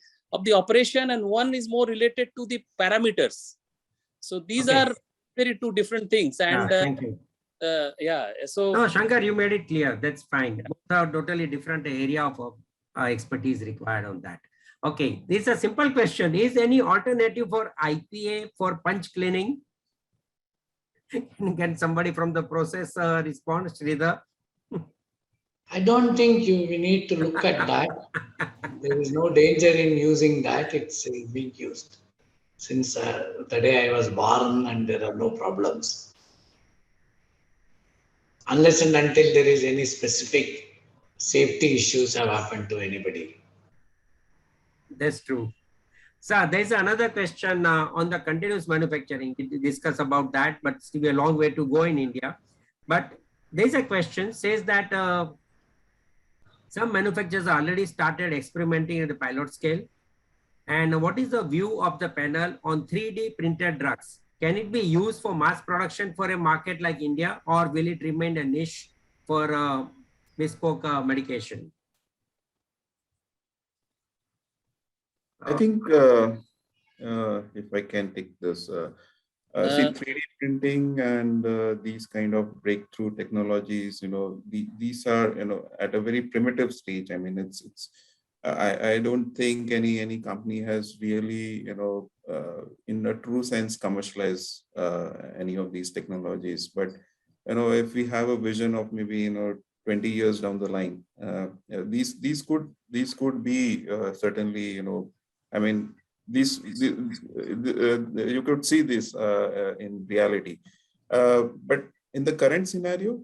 operation, and one is more related to the parameters. So these are very two different things. And thank you. So no, Shankar, you made it clear. That's fine. Both are totally different area of expertise required on that. Okay, this is a simple question. Is any alternative for IPA for punch cleaning? Can somebody from the process respond, Sridhar? I don't think we need to look at that. There is no danger in using that. It's being used since the day I was born, and there are no problems. Unless and until there is any specific safety issues have happened to anybody. That's true. So there's another question on the continuous manufacturing. We discuss about that, but still a long way to go in India. But there's a question says that some manufacturers already started experimenting at the pilot scale. And what is the view of the panel on 3D printed drugs? Can it be used for mass production for a market like India, or will it remain a niche for bespoke medication? I think if I can take this, see 3D printing and these kind of breakthrough technologies, these are, at a very primitive stage. I mean, I don't think any company has really, in a true sense, commercialized any of these technologies. But, if we have a vision of maybe, 20 years down the line, these could be certainly, I mean, you could see this in reality. But in the current scenario,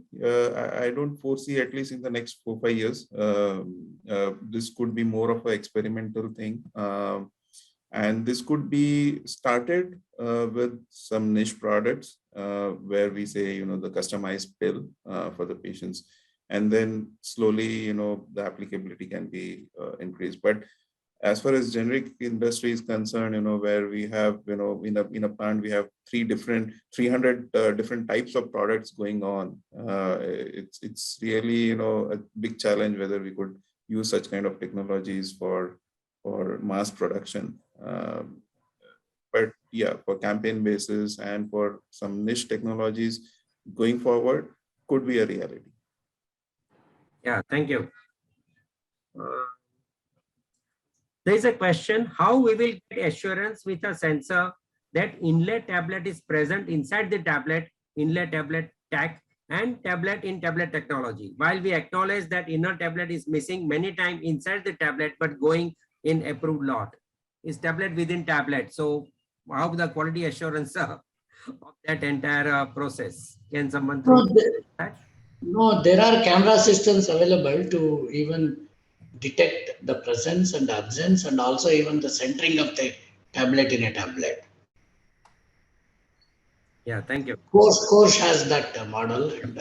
I don't foresee, at least in the next 4-5 years, this could be more of an experimental thing. And this could be started with some niche products where we say, the customized pill for the patients. And then slowly, the applicability can be increased. But as far as generic industry is concerned, where we have, in a plant, we have 300 different types of products going on. It's really, a big challenge whether we could use such kind of technologies for mass production. But yeah, for campaign basis and for some niche technologies going forward could be a reality. Yeah, thank you. There is a question, how we will get assurance with a sensor that inlet tablet is present inside the tablet, inlet tablet tag, and tablet in tablet technology. While we acknowledge that inner tablet is missing many times inside the tablet, but going in approved lot. Is tablet within tablet. So how the quality assurance of that entire process? Can someone throw that? No, there are camera systems available to even detect the presence and absence, and also even the centering of the tablet in a tablet. Yeah, thank you. Course has that model. And,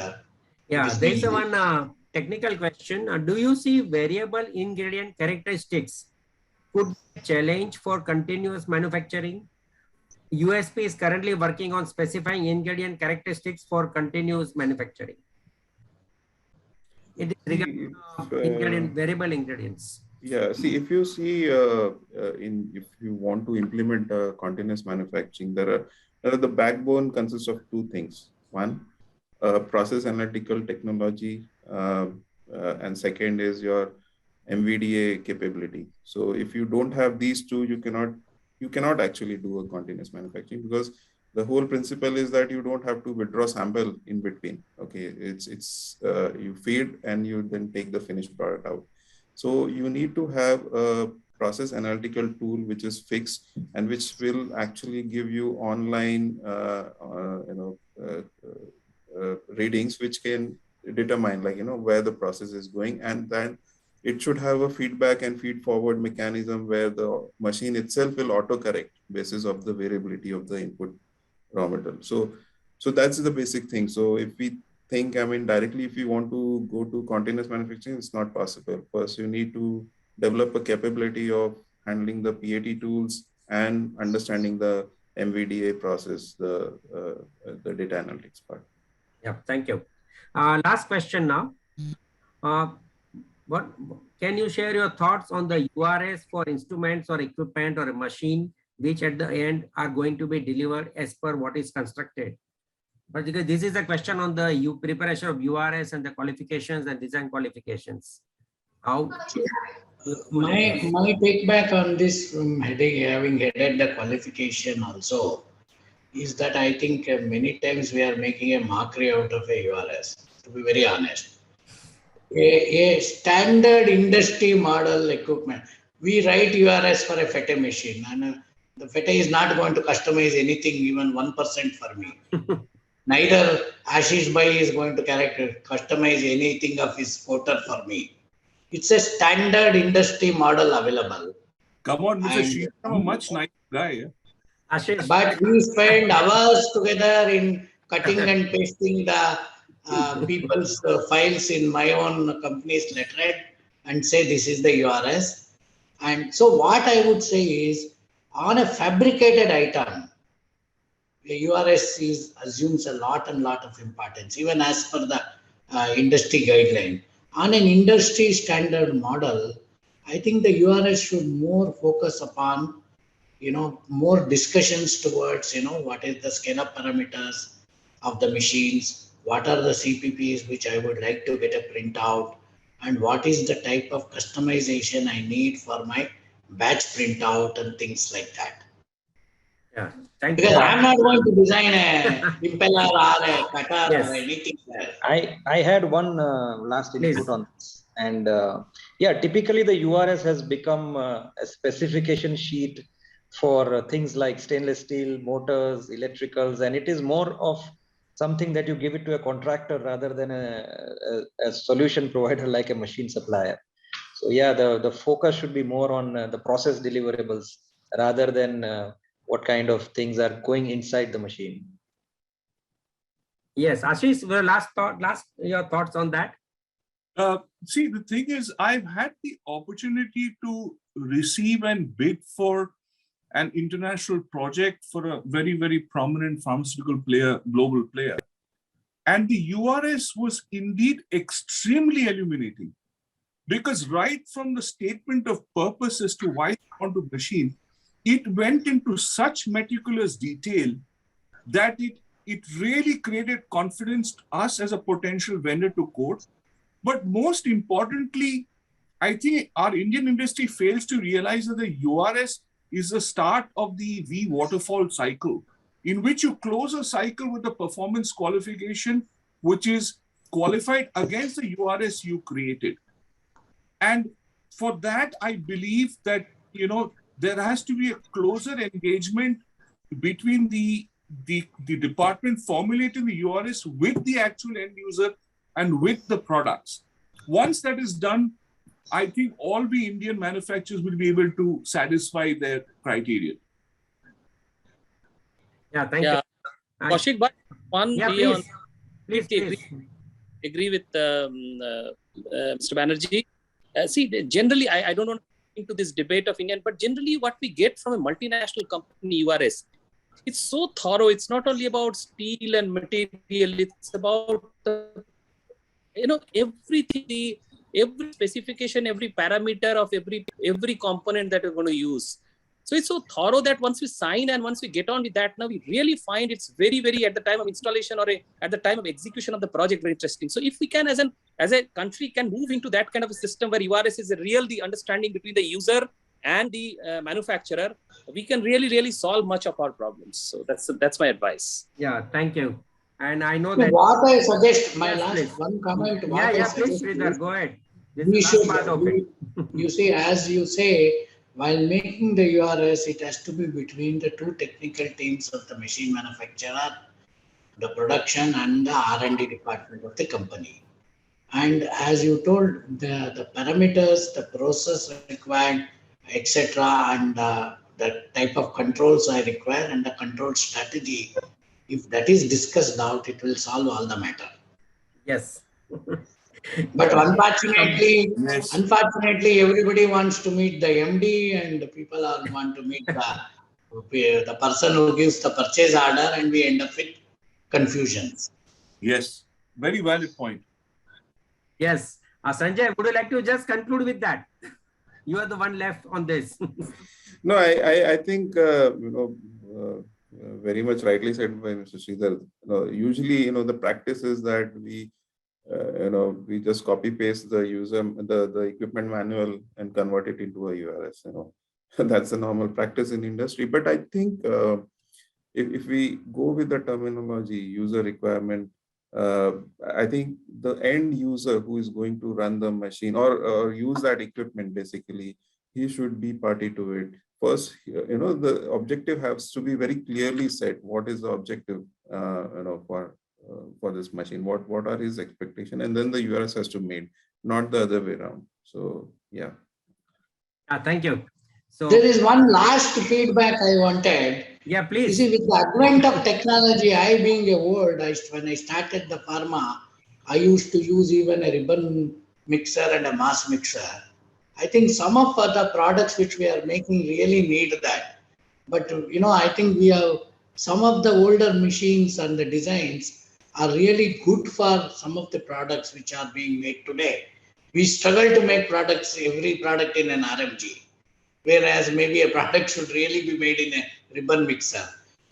yeah, there's one technical question. Do you see variable ingredient characteristics could be a challenge for continuous manufacturing? USP is currently working on specifying ingredient characteristics for continuous manufacturing. It is regarding variable ingredients. Yeah, see, if you see, if you want to implement continuous manufacturing, the backbone consists of two things. One, process analytical technology, and second is your MVDA capability. So if you don't have these two, you cannot actually do a continuous manufacturing, because the whole principle is that you don't have to withdraw sample in between. Okay, it's you feed and you then take the finished product out. So you need to have a process analytical tool which is fixed and which will actually give you online readings which can determine, like, where the process is going, and then it should have a feedback and feed forward mechanism where the machine itself will auto-correct basis of the variability of the input raw material. So that's the basic thing. So if we think, directly, if you want to go to continuous manufacturing, it's not possible. First, you need to develop a capability of handling the PAT tools and understanding the MVDA process, the data analytics part. Yeah, thank you. Last question now. What can you share your thoughts on the URS for instruments or equipment or a machine, which at the end are going to be delivered as per what is constructed? Because this is a question on the preparation of URS and the qualifications and design qualifications. How? My take back on this from having headed the qualification also is that I think many times we are making a mockery out of a URS, to be very honest. A standard industry model equipment. We write URS for a FETE machine, and the FETE is not going to customize anything, even 1% for me. Neither Ashish Bhai is going to customize anything of his photo for me. It's a standard industry model available. Come on, Mr. Sri, I'm a much nicer guy. Yeah? Ashish. But we spend hours together in cutting and pasting the people's files in my own company's letterhead and say this is the URS. And so what I would say is, on a fabricated item, the URS assumes a lot of importance, even as per the industry guideline. On an industry standard model, I think the URS should more focus upon, more discussions towards, what is the scale-up parameters of the machines, what are the CPPs which I would like to get a printout, and what is the type of customization I need for my batch printout and things like that. Yeah, thank because you. I'm not going to design a impeller or a cutter Yes. or anything there. I had one last input Please. on this, and yeah, typically the URS has become a specification sheet for things like stainless steel, motors, electricals, and it is more of something that you give it to a contractor rather than a solution provider like a machine supplier. So yeah, the focus should be more on the process deliverables rather than what kind of things are going inside the machine. Yes, Ashish, your thoughts on that? See, the thing is, I've had the opportunity to receive and bid for an international project for a very, very prominent pharmaceutical player, global player. And the URS was indeed extremely illuminating, because right from the statement of purpose as to why they want to machine, it went into such meticulous detail that it really created confidence to us as a potential vendor to quote. But most importantly, I think our Indian industry fails to realize that the URS is the start of the V waterfall cycle, in which you close a cycle with the performance qualification, which is qualified against the URS you created. And for that, I believe that, there has to be a closer engagement between the department formulating the URS with the actual end user and with the products. Once that is done, I think all the Indian manufacturers will be able to satisfy their criteria. Yeah, thank you. Kaushik, but one please. Agree with Mr. Banerjee. See, generally, I don't want to get into this debate of Indian, but generally what we get from a multinational company URS, it's so thorough. It's not only about steel and material. It's about, everything, every specification, every parameter of every component that we're going to use. So it's so thorough that once we sign and once we get on with that, now we really find it's very, very, at the time of installation or at the time of execution of the project, very interesting. So if we can, as a country, can move into that kind of a system where URS is the understanding between the user and the manufacturer, we can really, really solve much of our problems. So that's my advice. Yeah, thank you. And I know that what I suggest, one comment. Please, Sridhar, go ahead. We should, you see, as you say, while making the URS, it has to be between the two technical teams of the machine manufacturer, the production and the R&D department of the company. And as you told, the parameters, the process required, etc., and the type of controls I require and the control strategy, if that is discussed out, it will solve all the matter. Yes. But unfortunately, everybody wants to meet the MD and the people want to meet the The person who gives the purchase order, and we end up with confusions. Yes, very valid point. Yes. Sanjay, would you like to just conclude with that? You are the one left on this. No, I think, very much rightly said by Mr. Sridhar. Usually, the practice is that we just copy paste the equipment manual and convert it into a URS. That's a normal practice in industry. But I think if we go with the terminology user requirement, I think the end user who is going to run the machine or use that equipment, basically, he should be party to it. First, the objective has to be very clearly set. What is the objective, for this machine? What are his expectations? And then the URS has to be made, not the other way around. So, yeah. Thank you. So there is one last feedback I wanted. Yeah, please. You see, with the advent of technology, I being a old, when I started the pharma, I used to use even a ribbon mixer and a mass mixer. I think some of the products which we are making really need that. But I think we have some of the older machines and the designs are really good for some of the products which are being made today. We struggle to make every product in an RMG, whereas maybe a product should really be made in a ribbon mixer.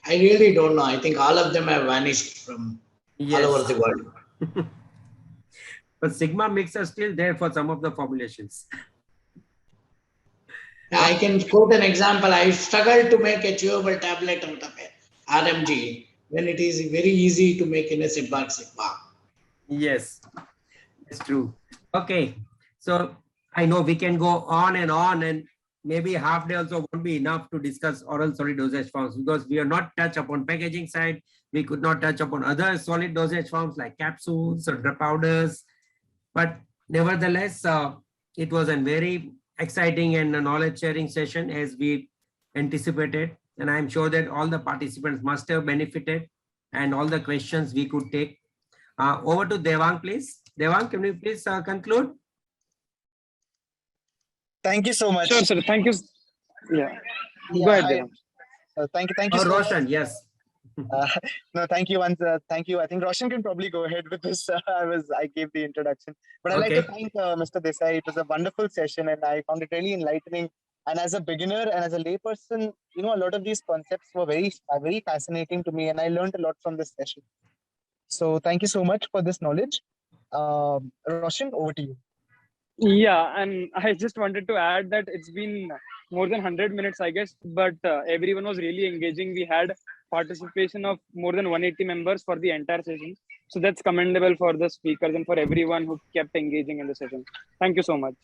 I really don't know. I think all of them have vanished from all over the world. But Sigma mix are still there for some of the formulations. I can quote an example. I struggled to make a chewable tablet out of a RMG when it is very easy to make in a Sigma. Yes, it's true. Okay, so I know we can go on, and maybe half day also won't be enough to discuss oral solid dosage forms, because we are not touched upon packaging side. We could not touch upon other solid dosage forms like capsules or drug powders. But nevertheless, it was a very exciting and knowledge sharing session as we anticipated. And I'm sure that all the participants must have benefited, and all the questions we could take. Over to Devang, please. Devang, can you please conclude? Thank you so much. Sure, sir. Thank you. Yeah. Go ahead, Devang. Thank you so Roshan, much. yes. No, thank you. Thank you. I think Roshan can probably go ahead with this. I gave the introduction, but I'd like to thank Mr. Desai. It was a wonderful session, and I found it really enlightening. And as a beginner and as a layperson, a lot of these concepts were very, very fascinating to me, and I learned a lot from this session. So thank you so much for this knowledge. Roshan, over to you. Yeah, and I just wanted to add that it's been more than 100 minutes, I guess, but everyone was really engaging. We had participation of more than 180 members for the entire session. So that's commendable for the speakers and for everyone who kept engaging in the session. Thank you so much.